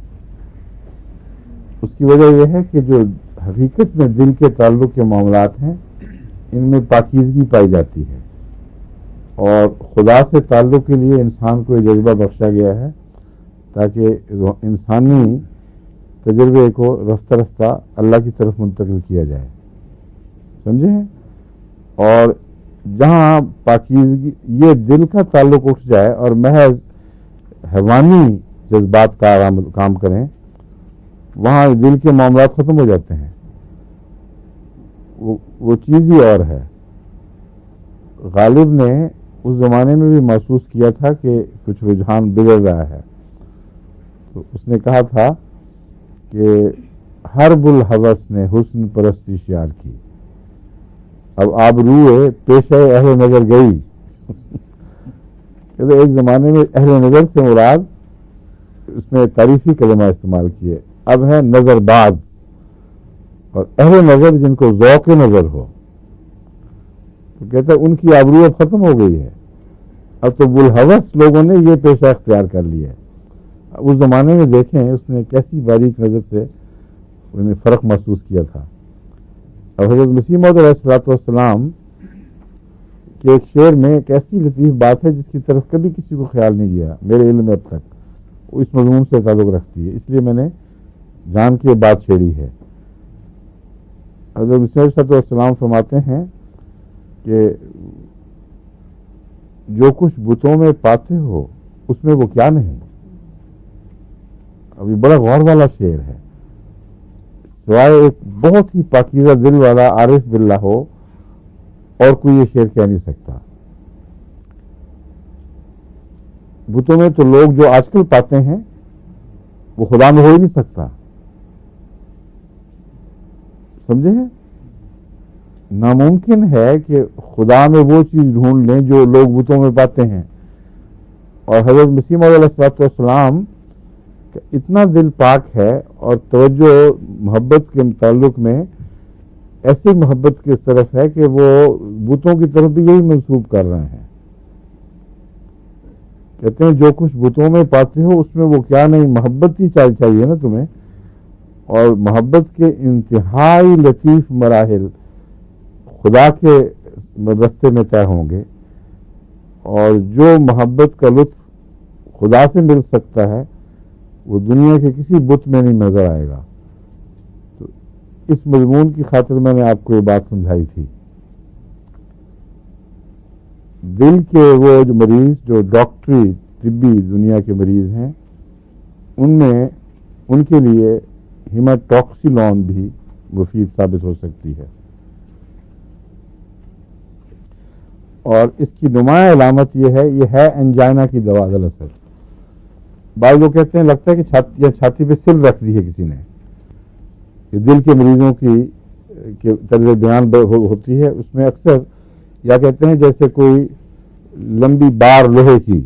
اس کی وجہ یہ ہے کہ جو حقیقت میں دل کے تعلق کے معاملات ہیں، ان میں پاکیزگی پائی جاتی ہے، اور خدا سے تعلق کے لیے انسان کو یہ جذبہ بخشا گیا ہے تاکہ انسانی تجربے کو رفتہ رفتہ اللہ کی طرف منتقل کیا جائے، سمجھے ہیں؟ اور جہاں پاکیزگی، یہ دل کا تعلق اٹھ جائے اور محض حیوانی جذبات کا کام کریں، وہاں دل کے معاملات ختم ہو جاتے ہیں، وہ چیز ہی اور ہے۔ غالب نے اس زمانے میں بھی محسوس کیا تھا کہ کچھ رجحان بگڑ رہا ہے، تو اس نے کہا تھا کہ حرب الحوث نے حسن پرستی شیار کی، اب آبروئے پیشہ اہل نظر گئی۔ ایک زمانے میں اہل نظر سے مراد، اس میں تعریفی کلمہ استعمال کیے، اب ہے نظر باز، اور اہل نظر جن کو ذوق نظر ہو، تو کہتا ہے ان کی آبرو اب ختم ہو گئی ہے، اب تو بلحوث لوگوں نے یہ پیشہ اختیار کر لیا ہے۔ اس زمانے میں دیکھیں اس نے کیسی باریک نظر سے انہیں فرق محسوس کیا تھا۔ اب حضرت مسیح موعود علیہ الصلوۃ والسلام کے ایک شعر میں ایک ایسی لطیف بات ہے جس کی طرف کبھی کسی کو خیال نہیں گیا میرے علم میں اب تک، وہ اس مضمون سے تعلق رکھتی ہے، اس لیے میں نے جان کے بات چھیڑی ہے۔ حضرت مسیح علیہ السلام فرماتے ہیں کہ جو کچھ بتوں میں پاتے ہو اس میں وہ کیا نہیں۔ ابھی بڑا غور والا شعر ہے، سوائے ایک بہت ہی پاکیزہ دل والا عارف باللہ ہو اور کوئی یہ شعر کہہ نہیں سکتا۔ بتوں میں تو لوگ جو آج کل پاتے ہیں وہ خدا میں ہو ہی نہیں سکتا، سمجھے ہیں؟ ناممکن ہے کہ خدا میں وہ چیز ڈھونڈ لیں جو لوگ بتوں میں پاتے ہیں۔ اور حضرت مسیح موعود علیہ الصلوۃ والسلام کا اتنا دل پاک ہے اور توجہ محبت کے تعلق میں ایسی محبت کی طرف ہے کہ وہ بتوں کی طرف بھی یہی منسوب کر رہے ہیں۔ کہتے ہیں جو کچھ بتوں میں پاتے ہو اس میں وہ کیا نہیں، محبت ہی چاہیے نا تمہیں، اور محبت کے انتہائی لطیف مراحل خدا کے رستے میں طے ہوں گے، اور جو محبت کا لطف خدا سے مل سکتا ہے وہ دنیا کے کسی بت میں نہیں نظر آئے گا۔ تو اس مضمون کی خاطر میں نے آپ کو یہ بات سمجھائی تھی۔ دل کے وہ جو مریض جو ڈاکٹری طبی دنیا کے مریض ہیں، ان میں ان کے لیے ہیماٹوکسیلون بھی مفید ثابت ہو سکتی ہے، اور اس کی نمایاں علامت یہ ہے انجائنا کی دوا دراصل، بعض لوگ کہتے ہیں لگتا ہے کہ چھاتی پہ سل رکھ دی ہے کسی نے. یہ دل کے مریضوں کی طرز بیان ہوتی ہے. اس میں اکثر یا کہتے ہیں جیسے کوئی لمبی بار لوہے کی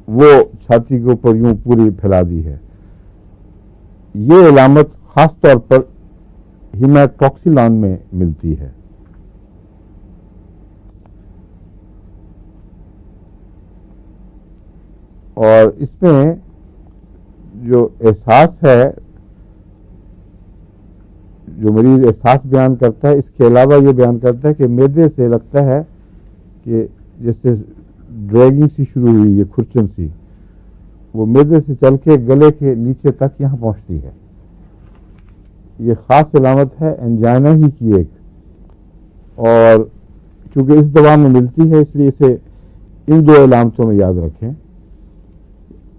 وہ چھاتی کے اوپر یوں پوری پھیلا دی ہے. یہ علامت خاص طور پر ہیماٹوکسیلان میں ملتی ہے. اور اس میں جو احساس ہے، جو مریض احساس بیان کرتا ہے، اس کے علاوہ یہ بیان کرتا ہے کہ معدے سے لگتا ہے کہ جیسے ڈریگنگ سی شروع ہوئی ہے، کھرچن سی، وہ معدے سے چل کے گلے کے نیچے تک یہاں پہنچتی ہے. یہ خاص علامت ہے انجائنا ہی کی ایک، اور چونکہ اس دوا میں ملتی ہے اس لیے اسے ان دو علامتوں میں یاد رکھیں.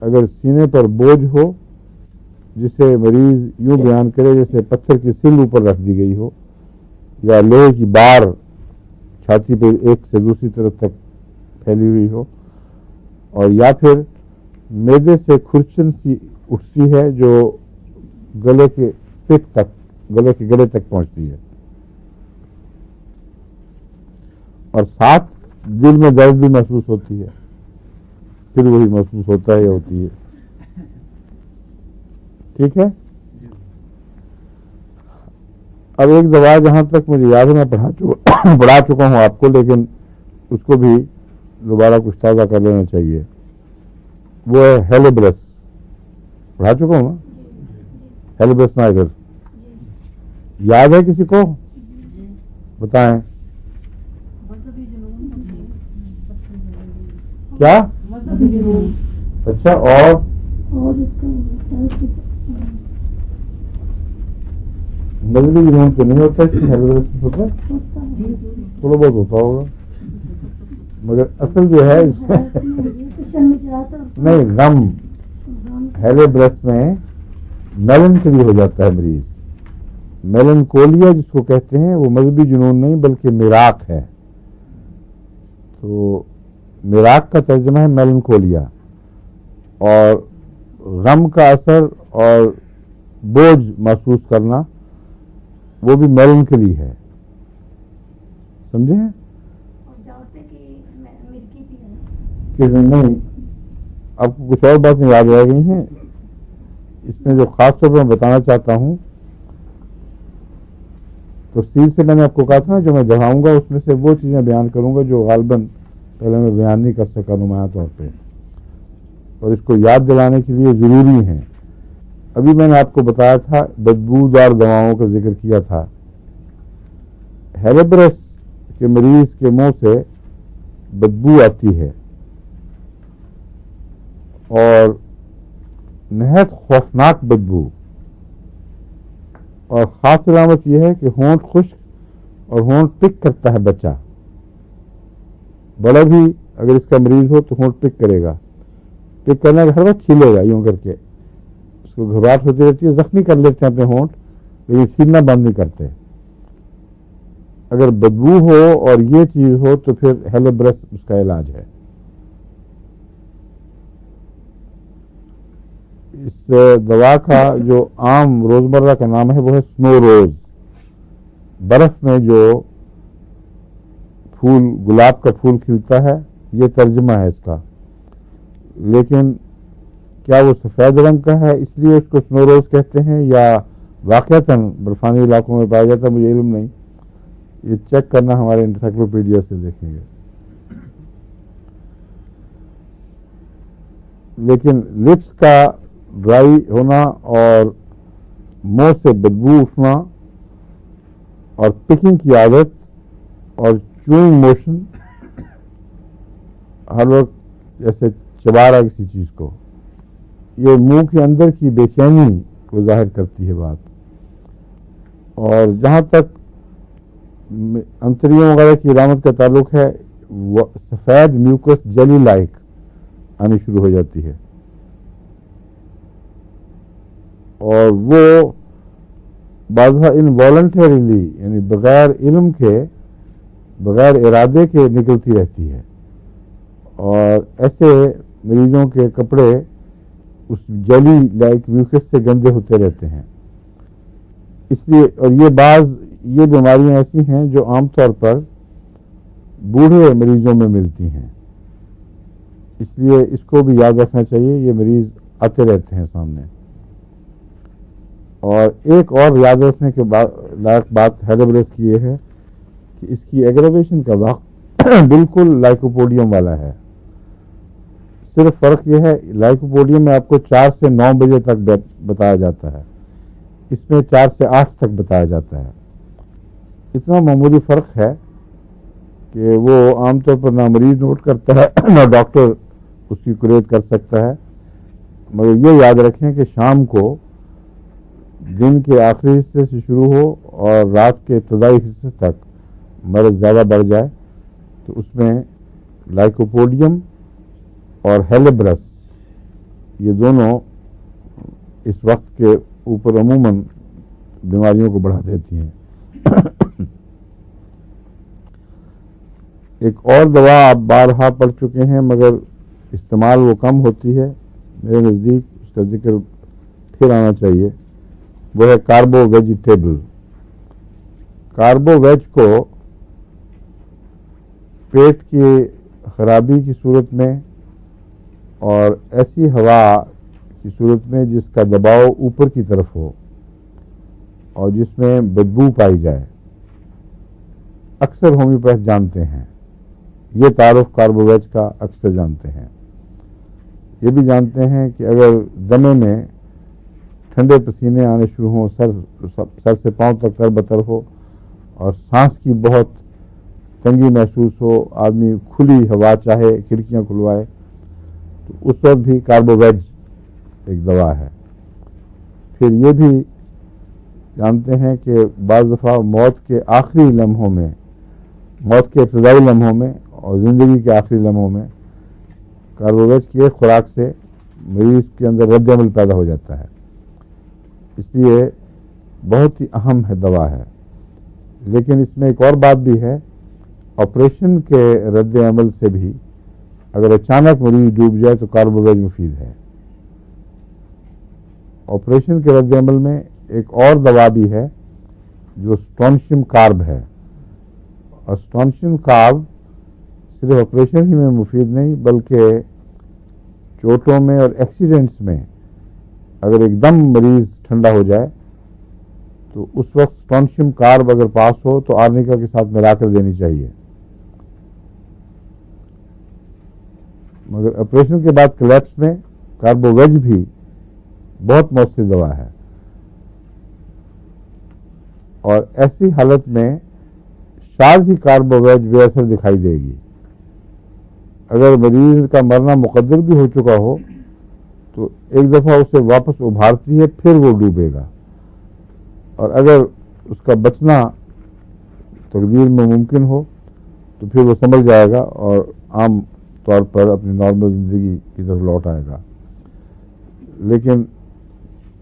اگر سینے پر بوجھ ہو جسے مریض یوں بیان کرے جیسے پتھر کی سل اوپر رکھ دی گئی ہو، یا لوہے کی بار چھاتی پہ ایک سے دوسری طرف تک پھیلی ہوئی ہو، اور یا پھر معدے سے کھرچن سی اٹھتی ہے جو گلے کے پٹ تک، گلے کے گلے تک پہنچتی ہے، اور ساتھ دل میں درد بھی محسوس ہوتی ہے، پھر وہی محسوس ہوتا ہے یا ہوتی ہے. ٹھیک ہے. اب ایک دوا جہاں تک مجھے یاد ہے میں پڑھا چکا ہوں آپ کو، لیکن اس کو بھی دوبارہ کچھ تازہ کر لینا چاہیے. وہ ہے ہیلیبرس. پڑھا چکا ہوں نا ہیلیبرس نائگر. یاد ہے کسی کو؟ بتائیں. کیا؟ اچھا. اور مذہبی جنون تو نہیں ہوتا، ہیلیبرس ہوتا ہے، تھوڑا بہت ہوتا ہوگا، مگر اصل جو ہے اس میں نہیں، غم. ہیلیبرس میں میلنکلی ہو جاتا ہے مریض. میلنکولیا جس کو کہتے ہیں وہ مذہبی جنون نہیں بلکہ میراق ہے. تو میراق کا ترجمہ ہے میلنکولیا، اور غم کا اثر اور بوجھ محسوس کرنا وہ بھی میلنکلی ہے. سمجھے ہیں کہ نہیں؟ آپ کو کچھ اور باتیں یاد رہ گئی ہیں اس میں جو خاص طور پر میں بتانا چاہتا ہوں. تفصیل سے میں نے آپ کو کہا تھا نا جو میں دہراؤں گا اس میں سے وہ چیزیں بیان کروں گا جو غالباً پہلے میں بیان نہیں کر سکا نمایاں طور پہ، اور اس کو یاد دلانے کے لیے ضروری ہیں. ابھی میں نے آپ کو بتایا تھا بدبودار دواؤں کا ذکر کیا تھا. ہیلیبرس کے مریض کے منہ سے بدبو آتی ہے، اور نہایت خوفناک بدبو، اور خاص علامت یہ ہے کہ ہونٹ خشک اور ہونٹ پک کرتا ہے بچہ. بڑا بھی اگر اس کا مریض ہو تو ہونٹ پک کرے گا. پک کرنے کا ہر وقت چھیلے گا یوں کر کے، اس کو گھبراہٹ ہوتی رہتی ہے، زخمی کر لیتے ہیں اپنے ہونٹ لیکن چھیلنا بند نہیں کرتے. اگر بدبو ہو اور یہ چیز ہو تو پھر ہیلیبرس اس کا علاج ہے. اس دوا کا جو عام روزمرہ کا نام ہے وہ ہے سنو روز. برف میں جو پھول، گلاب کا پھول کھلتا ہے، یہ ترجمہ ہے اس کا. لیکن کیا وہ سفید رنگ کا ہے اس لیے اس کو سنو روز کہتے ہیں، یا واقعتاً برفانی علاقوں میں پایا جاتا ہے، مجھے علم نہیں. یہ چیک کرنا ہمارے انسائکلوپیڈیا سے دیکھیں گے. لیکن لپس کا ڈرائی ہونا اور منہ سے بدبو اٹھنا اور پکنگ کی عادت اور چوئنگ موشن، ہر وقت جیسے چبا رہا کسی چیز کو، یہ منہ کے اندر کی بے چینی کو ظاہر کرتی ہے بات. اور جہاں تک انتریوں وغیرہ کی علامت کا تعلق ہے، سفید میوکس جیلی لائک آنی شروع ہو جاتی ہے، اور وہ بعض انوالنٹریلی یعنی بغیر علم کے، بغیر ارادے کے نکلتی رہتی ہے. اور ایسے مریضوں کے کپڑے اس جیلی لائک میوکس سے گندے ہوتے رہتے ہیں. اس لیے اور یہ بیماریاں ایسی ہیں جو عام طور پر بوڑھے مریضوں میں ملتی ہیں. اس لیے اس کو بھی یاد رکھنا چاہیے. یہ مریض آتے رہتے ہیں سامنے. اور ایک اور یاد رکھنے کے لائق بات ہیلیبرس کی یہ ہے کہ اس کی ایگریویشن کا وقت بالکل لائکوپوڈیم والا ہے. صرف فرق یہ ہے لائکوپوڈیم میں آپ کو 4 سے 9 بجے تک بتایا جاتا ہے, اس میں 4 سے 8 تک بتایا جاتا ہے. اتنا معمولی فرق ہے کہ وہ عام طور پر نہ مریض نوٹ کرتا ہے نہ ڈاکٹر اس کی کریٹ کر سکتا ہے. مگر یہ یاد رکھیں کہ شام کو دن کے آخری حصے سے شروع ہو اور رات کے ابتدائی حصے تک مرض زیادہ بڑھ جائے تو اس میں لائکوپوڈیم اور ہیلیبرس یہ دونوں اس وقت کے اوپر عموماً بیماریوں کو بڑھا دیتی ہیں. ایک اور دوا آپ بارہا پڑھ چکے ہیں مگر استعمال وہ کم ہوتی ہے. میرے نزدیک اس کا ذکر پھر آنا چاہیے. وہ ہے کاربو ویجیٹیبل. کاربو ویج کو پیٹ کی خرابی کی صورت میں اور ایسی ہوا کی صورت میں جس کا دباؤ اوپر کی طرف ہو اور جس میں بدبو پائی جائے, اکثر ہومیوپیتھ جانتے ہیں. یہ تعارف کاربو ویج کا اکثر جانتے ہیں. یہ بھی جانتے ہیں کہ اگر دمے میں ٹھنڈے پسینے آنے شروع ہوں, سر سے پاؤں تک تربتر ہو اور سانس کی بہت تنگی محسوس ہو, آدمی کھلی ہوا چاہے کھڑکیاں کھلوائے, تو اس وقت بھی کاربو ویج ایک دوا ہے. پھر یہ بھی جانتے ہیں کہ بعض دفعہ موت کے آخری لمحوں میں, موت کے ابتدائی لمحوں میں اور زندگی کے آخری لمحوں میں کاربو ویج کی ایک خوراک سے مریض کے اندر رد عمل پیدا ہو جاتا ہے. اس لیے بہت ہی اہم ہے دوا ہے. لیکن اس میں ایک اور بات بھی ہے, آپریشن کے رد عمل سے بھی اگر اچانک مریض ڈوب جائے تو کاربو ویج مفید ہے. آپریشن کے رد عمل میں ایک اور دوا بھی ہے جو اسٹونشیم کارب ہے. اور اسٹونشیم کارب صرف آپریشن ہی میں مفید نہیں بلکہ چوٹوں میں اور ایکسیڈنٹس میں اگر ایک دم مریض ٹھنڈا ہو جائے تو اس وقت اسٹونشیم کارب اگر پاس ہو تو آرنیکا کے ساتھ ملا کر دینی چاہیے. مگر آپریشن کے بعد کلیپس میں کاربو ویج بھی بہت مؤثر دوا ہے. اور ایسی حالت میں شاذ ہی کاربو ویج بے اثر دکھائی دے گی. اگر مریض کا مرنا مقدر بھی ہو چکا ہو تو ایک دفعہ اسے واپس ابھارتی ہے, پھر وہ ڈوبے گا. اور اگر اس کا بچنا تقدیر میں ممکن ہو تو پھر وہ سنبھل جائے گا اور عام طور پر اپنی نارمل زندگی کی طرف لوٹ آئے گا. لیکن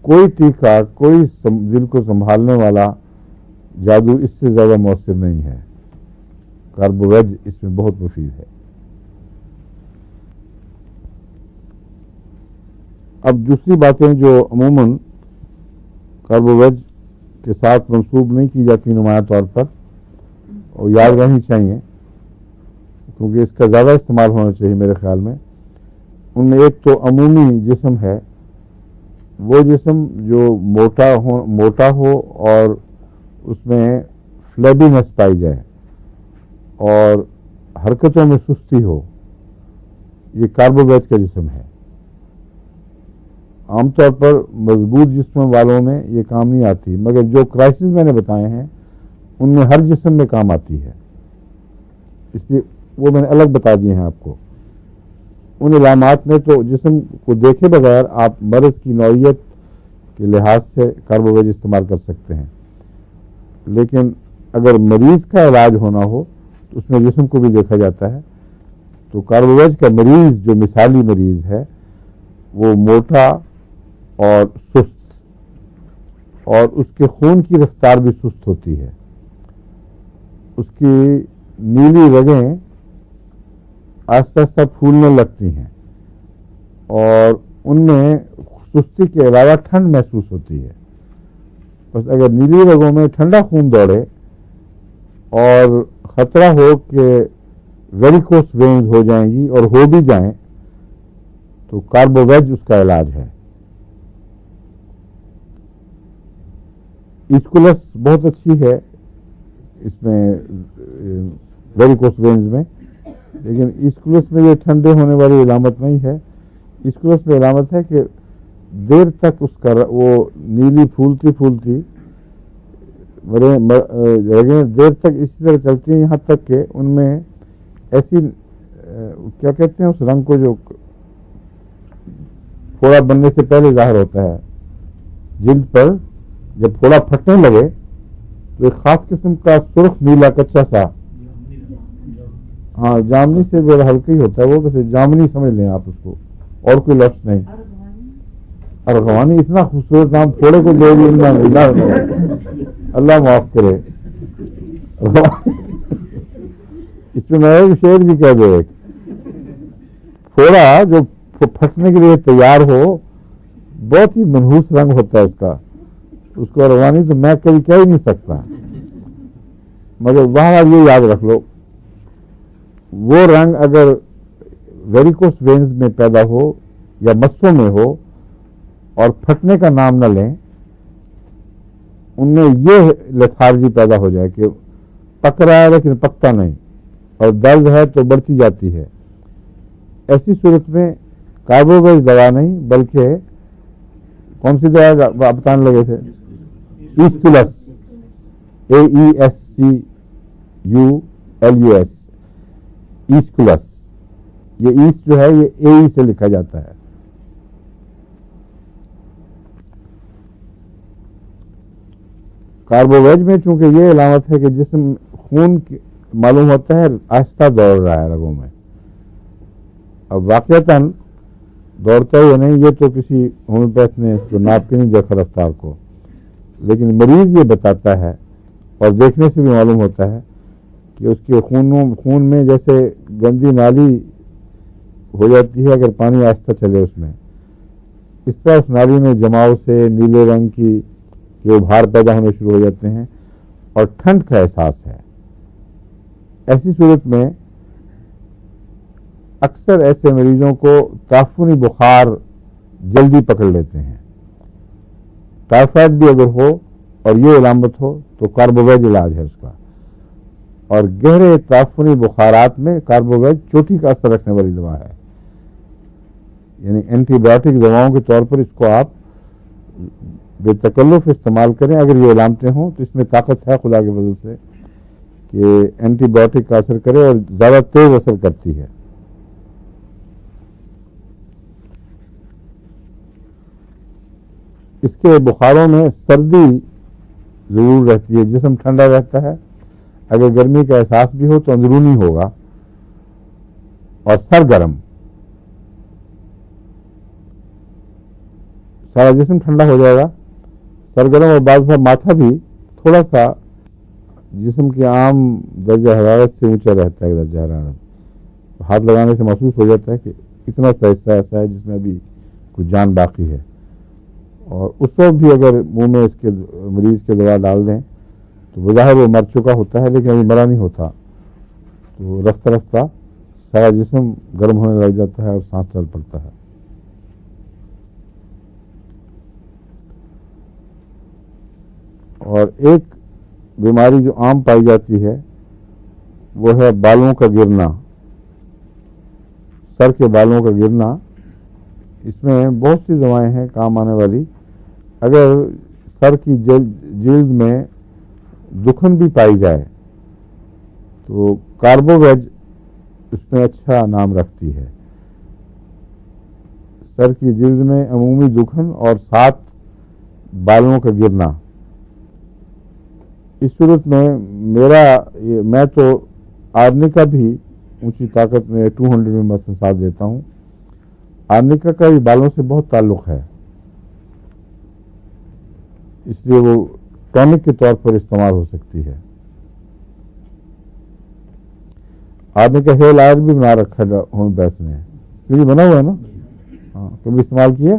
کوئی ٹیکہ, کوئی دل کو سنبھالنے والا جادو اس سے زیادہ مؤثر نہیں ہے. کاربو ویج اس میں بہت مفید ہے. اب دوسری باتیں جو عموماً کاربو ویج کے ساتھ منسوب نہیں کی جاتی نمایاں طور پر اور یاد رہنی چاہیے کیونکہ اس کا زیادہ استعمال ہونا چاہیے میرے خیال میں. ان میں ایک تو عمومی جسم ہے, وہ جسم جو موٹا ہو اور اس میں فلیبینس پائی جائے اور حرکتوں میں سستی ہو, یہ کاربو ویج کا جسم ہے. عام طور پر مضبوط جسم والوں میں یہ کام نہیں آتی, مگر جو کرائسس میں نے بتائے ہیں ان میں ہر جسم میں کام آتی ہے. اس لیے وہ میں نے الگ بتا دیے ہیں آپ کو. ان علامات میں تو جسم کو دیکھے بغیر آپ مرض کی نوعیت کے لحاظ سے کاربو ویج استعمال کر سکتے ہیں. لیکن اگر مریض کا علاج ہونا ہو تو اس میں جسم کو بھی دیکھا جاتا ہے. تو کاربو ویج کا مریض جو مثالی مریض ہے وہ موٹا اور سست, اور اس کے خون کی رفتار بھی سست ہوتی ہے. اس کی نیلی رگیں آہستہ آہستہ پھولنے لگتی ہیں اور ان میں سستی کے علاوہ ٹھنڈ محسوس ہوتی ہے. بس اگر نیلی رگوں میں ٹھنڈا خون دوڑے اور خطرہ ہو کہ ویریکوس وینز ہو جائیں گی اور ہو بھی جائیں تو کاربوویج اس کا علاج ہے. ایسکولس بہت اچھی ہے اس میں ویریکوس وینز میں، لیکن ایسکولس میں یہ ٹھنڈے ہونے والی علامت نہیں ہے. ایسکولس میں علامت ہے کہ دیر تک اس کا وہ نیلی پھولتی رگیں دیر تک اسی طرح چلتی ہیں، یہاں تک کہ ان میں ایسی کیا کہتے ہیں اس رنگ کو جو پھوڑا بننے سے پہلے ظاہر ہوتا ہے جلد پر، جب پھوڑا پھٹنے لگے تو ایک خاص قسم کا سرخ نیلا کچا سا، ہاں جامنی سے جو ہلکا ہی ہوتا ہے وہ، ویسے جامنی سمجھ لیں آپ اس کو، اور کوئی لفظ نہیں. ارغوانی اتنا خوبصورت نام پھوڑے کو دے دیا، اللہ معاف کرے. اس میں ایک شعر بھی کہہ دے، پھوڑا جو پھٹنے کے لیے تیار ہو بہت ہی منحوس رنگ ہوتا ہے اس کا، اس کو ارغوانی تو میں کبھی کہہ ہی نہیں سکتا، مگر وہاں یہ یاد رکھ لو وہ رنگ اگر ویریکوس وینز میں پیدا ہو یا مسوں میں ہو اور پھٹنے کا نام نہ لیں، ان میں یہ لیتھارجی پیدا ہو جائے کہ پک رہا ہے لیکن پکتا نہیں، اور درد ہے تو بڑھتی جاتی ہے. ایسی صورت میں کاربوویج دوا نہیں بلکہ کون سی دوا بتانے لگے تھے؟ ایسکولس، AESCULUS، ایسکولس. یہ ایس جو ہے یہ AE سے لکھا جاتا ہے. کاربوویج میں چونکہ یہ علامت ہے کہ جسم خون معلوم ہوتا ہے آہستہ دوڑ رہا ہے رگوں میں، اب واقعتاً دوڑتا ہی نہیں، یہ تو کسی ہومیوپیتھ نے جو ناپ کے نہیں دیکھا رفتار کو، لیکن مریض یہ بتاتا ہے اور دیکھنے سے بھی معلوم ہوتا ہے کہ اس کے خون میں جیسے گندی نالی ہو جاتی ہے اگر پانی آہستہ چلے اس میں، اس طرح اس نالی میں جماؤ سے نیلے رنگ کی کہ ابھار پیدا ہونے شروع ہو جاتے ہیں اور ٹھنڈ کا احساس ہے. ایسی صورت میں اکثر ایسے مریضوں کو تعفنی بخار جلدی پکڑ لیتے ہیں. ٹائیفائڈ بھی اگر ہو اور یہ علامت ہو تو کاربوویج علاج ہے اس کا، اور گہرے تعفنی بخارات میں کاربوویج چوٹی کا اثر رکھنے والی دوا ہے، یعنی اینٹی بایوٹک دواؤں کے طور پر اس کو آپ بے تکلف استعمال کریں. اگر یہ علامتیں ہوں تو اس میں طاقت ہے خدا کے فضل سے کہ اینٹی بایوٹک کا اثر کرے اور زیادہ تیز اثر کرتی ہے. اس کے بخاروں میں سردی ضرور رہتی ہے، جسم ٹھنڈا رہتا ہے، اگر گرمی کا احساس بھی ہو تو اندرونی ہوگا، اور سر گرم، سارا جسم ٹھنڈا ہو جائے گا، سرگرم، اور بعض ماتھا بھی تھوڑا سا جسم کے عام درجہ حرارت سے اونچا رہتا ہے. درجہ حرارت ہاتھ لگانے سے محسوس ہو جاتا ہے کہ اتنا سا حصہ ایسا ہے جس میں ابھی کچھ جان باقی ہے، اور اس وقت بھی اگر منہ میں اس کے مریض کے دوا ڈال دیں تو بظاہر وہ مر چکا ہوتا ہے لیکن ابھی مرا نہیں ہوتا، تو رفتہ رفتہ سارا جسم گرم ہونے لگ جاتا ہے اور سانس چل پڑتا ہے. اور ایک بیماری جو عام پائی جاتی ہے وہ ہے بالوں کا گرنا، سر کے بالوں کا گرنا. اس میں بہت سی دوائیں ہیں کام آنے والی. اگر سر کی جلد میں دکھن بھی پائی جائے تو کاربوویج اس میں اچھا نام رکھتی ہے. سر کی جلد میں عمومی دکھن اور ساتھ بالوں کا گرنا، اس صورت میں میں تو آرنیکا بھی اونچی طاقت میں 200 میں مثلا ساتھ دیتا ہوں. آرنیکا کا بھی بالوں سے بہت تعلق ہے، اس لیے وہ ٹونک کے طور پر استعمال ہو سکتی ہے. آرنیکا ہیئر آئل بھی بنا رکھا ہے ہومیوپیتھ نے، یہ بنا ہوا ہے نا. ہاں کبھی استعمال کیے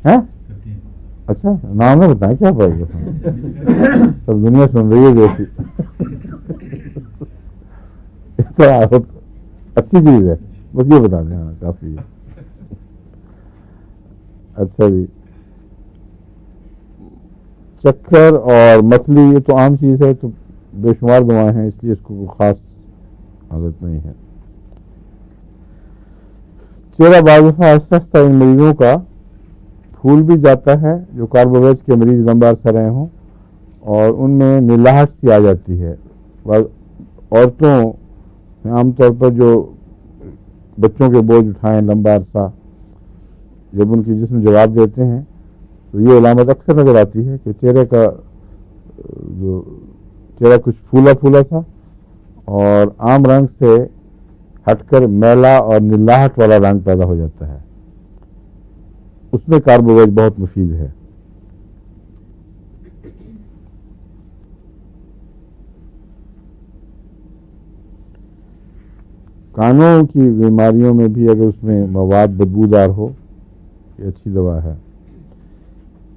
ہیں؟ اچھا نام نہ بتائیں کیا پڑے گا سب دنیا سن رہی ہے دیکھی اس طرح اچھی چیز ہے بس یہ بتا دیں. ہاں کافی ہے. اچھا جی چکر اور متلی یہ تو عام چیز ہے تو بے شمار دوائیں ہیں اس لیے اس کو کوئی خاص حالت نہیں ہے. چہرہ بعض دفعہ سستا ان مریضوں کا پھول بھی جاتا ہے جو کاربوویج کے مریض لمبا عرصہ رہے ہوں اور ان میں نلاہٹ سی آ جاتی ہے. عورتوں عام طور پر جو بچوں کے بوجھ اٹھائیں لمبا عرصہ جب ان کی جسم جواب دیتے ہیں تو یہ علامت اکثر نظر آتی ہے کہ چہرے کا جو چہرہ کچھ پھولا پھولا سا اور عام رنگ سے ہٹ کر میلا اور نلاہٹ والا رنگ پیدا ہو جاتا ہے. اس میں کاربوویج بہت مفید ہے. کانوں کی بیماریوں میں بھی اگر اس میں مواد بدبودار ہو یہ اچھی دوا ہے.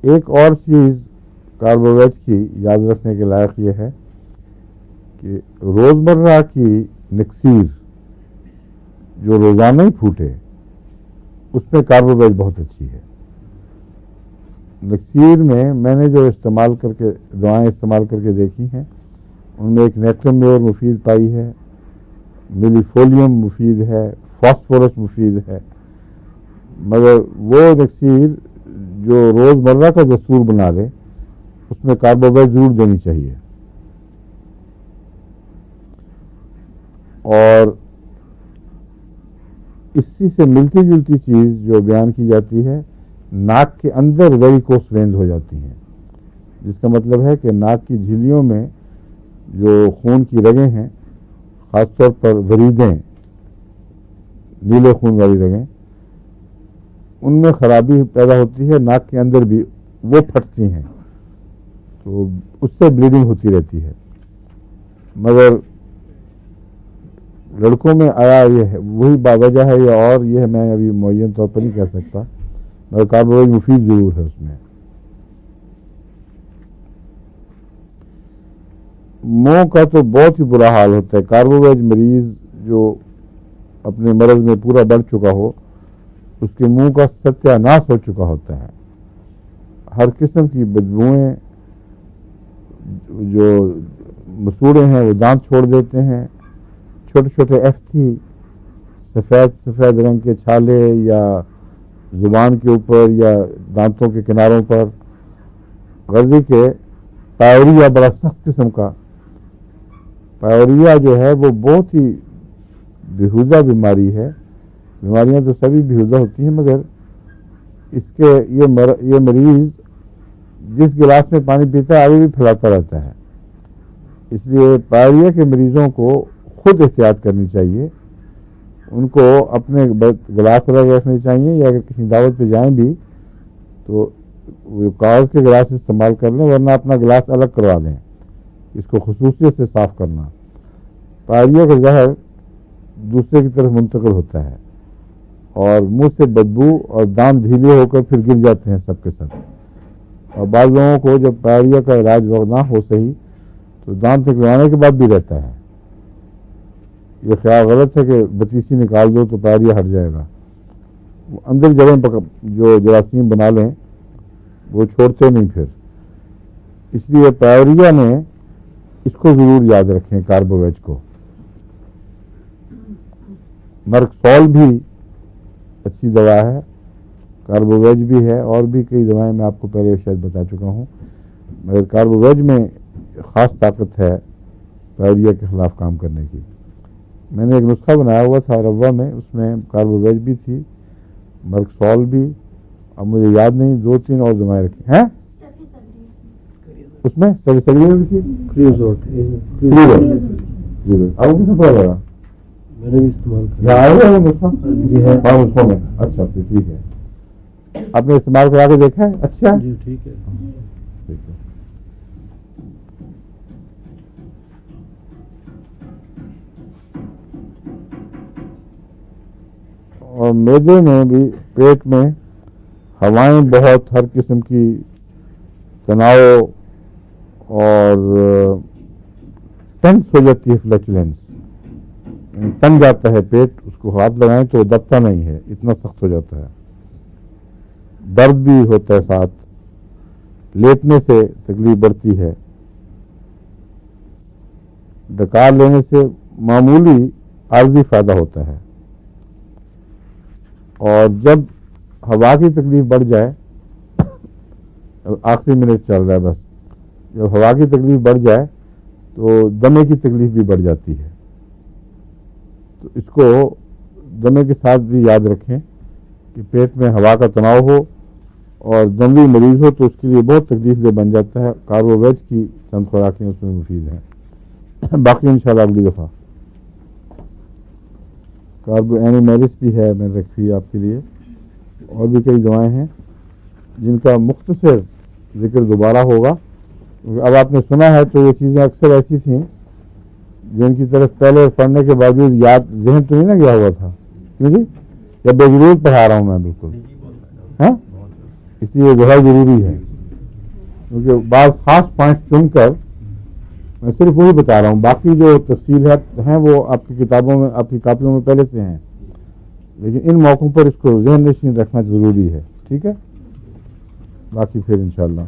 ایک اور چیز کاربوویج کی یاد رکھنے کے لائق یہ ہے کہ روزمرہ کی نکسیر جو روزانہ ہی پھوٹے اس میں کاربوویج بہت اچھی ہے. نکسیر میں نے جو استعمال کر کے دوائیں استعمال کر کے دیکھی ہیں ان میں ایک نیکٹرمیور مفید پائی ہے, ملی فولیم مفید ہے, فاسفورس مفید ہے, مگر وہ نکسیر جو روزمرہ کا دستور بنا لے اس میں کاربوویج ضرور دینی چاہیے. اور اسی سے ملتی جلتی چیز جو بیان کی جاتی ہے ناک کے اندر ویریکوس وینز ہو جاتی ہیں جس کا مطلب ہے کہ ناک کی جھلیوں میں جو خون کی رگیں ہیں خاص طور پر وریدیں نیلے خون والی رگیں ان میں خرابی پیدا ہوتی ہے, ناک کے اندر بھی وہ پھٹتی ہیں تو اس سے بلیڈنگ ہوتی رہتی ہے. مگر لڑکوں میں آیا یہ ہے وہی وجہ ہے یا اور یہ میں ابھی معین طور پر نہیں کہہ سکتا مگر کاربوویج مفید ضرور ہے اس میں. منہ کا تو بہت ہی برا حال ہوتا ہے. کاربوویج مریض جو اپنے مرض میں پورا بڑھ چکا ہو اس کے منہ کا ستیہ ناش ہو چکا ہوتا ہے. ہر قسم کی بدبوئیں جو مسوڑے ہیں وہ دانت چھوڑ دیتے ہیں, چھوٹے چھوٹے ایفتھی سفید سفید رنگ کے چھالے یا زبان کے اوپر یا دانتوں کے کناروں پر, غرضی کے پائوریا بڑا سخت قسم کا پائوریا جو ہے وہ بہت ہی بےہودہ بیماری ہے. بیماریاں تو سبھی بےہودہ ہوتی ہیں مگر اس کے یہ مریض جس گلاس میں پانی پیتا ہے آگے بھی پھیلاتا رہتا ہے. اس لیے پائوریا کے مریضوں کو خود احتیاط کرنی چاہیے. ان کو اپنے گلاس الگ رکھنے چاہیے یا اگر کسی دعوت پہ جائیں بھی تو کاغذ کے گلاس استعمال کر لیں ورنہ اپنا گلاس الگ کروا دیں. اس کو خصوصیت سے صاف کرنا. پائوریا کا زہر دوسرے کی طرف منتقل ہوتا ہے اور منہ سے بدبو اور دانت ڈھیلے ہو کر پھر گر جاتے ہیں سب کے سب. اور بعض لوگوں کو جب پائوریا کا علاج نہ ہو صحیح تو دانت نکلوانے کے بعد بھی رہتا ہے. یہ خیال غلط ہے کہ بتیسی نکال دو تو پائوریا ہٹ جائے گا. اندر جگہ جو جراثیم بنا لیں وہ چھوڑتے نہیں پھر. اس لیے پائوریا میں اس کو ضرور یاد رکھیں کاربوویج کو. مرکسول بھی اچھی دوا ہے, کاربوویج بھی ہے اور بھی کئی دوائیں میں آپ کو پہلے شاید بتا چکا ہوں مگر کاربوویج میں خاص طاقت ہے پائوریا کے خلاف کام کرنے کی. میں نے ایک نسخہ بنایا ہوا تھا روا میں, اس میں کاربوویج بھی تھی, مرکسول بھی, اب مجھے یاد نہیں 2-3 اور دوائیں رکھی ہیں اس میں. سبھی بھی تھی آپ کسے پتا لگا میں نے بھی استعمال کیا نسخہ جی ہے نسخوں میں. اچھا پھر ٹھیک ہے, آپ نے استعمال کرا کے دیکھا ہے؟ اچھا جی ٹھیک ہے. ٹھیک ہے. اور اور معدے میں بھی، پیٹ میں ہوائیں بہت ہر قسم کی تناؤ اور ٹینس ہو جاتی ہے، فلیچولینس تن جاتا ہے پیٹ، اس کو ہاتھ لگائیں تو دبتا نہیں ہے، اتنا سخت ہو جاتا ہے، درد بھی ہوتا ہے ساتھ، لیٹنے سے تکلیف بڑھتی ہے، ڈکار لینے سے معمولی عارضی فائدہ ہوتا ہے، اور جب ہوا کی تکلیف بڑھ جائے، آخری منٹ چل رہا ہے بس، جب ہوا کی تکلیف بڑھ جائے تو دمے کی تکلیف بھی بڑھ جاتی ہے، تو اس کو دمے کے ساتھ بھی یاد رکھیں کہ پیٹ میں ہوا کا تناؤ ہو اور دموی مریض ہو تو اس کے لیے بہت تکلیف دہ بن جاتا ہے، کاربوویج کی چند خوراکیں اس میں مفید ہیں، باقی انشاءاللہ اگلی دفعہ۔ کاربو اینیمیلس بھی ہے، میں رکھی ہے آپ کے لیے، اور بھی کئی دوائیں ہیں جن کا مختصر ذکر دوبارہ ہوگا، اب آپ نے سنا ہے تو یہ چیزیں اکثر ایسی تھیں جن کی طرف پہلے پڑھنے کے باوجود یاد ذہن تو نہیں نہ گیا ہوا تھا، کیوں جی؟ یا بے ضرور پڑھا رہا ہوں میں بالکل، ہاں، اس لیے بہت ضروری ہے، کیونکہ بعض خاص پوائنٹ چن کر میں صرف وہی بتا رہا ہوں، باقی جو تفصیلات ہیں وہ آپ کی کتابوں میں، آپ کی کاپیوں میں پہلے سے ہیں، لیکن ان موقعوں پر اس کو ذہن نشین رکھنا ضروری ہے، ٹھیک ہے؟ باقی پھر انشاءاللہ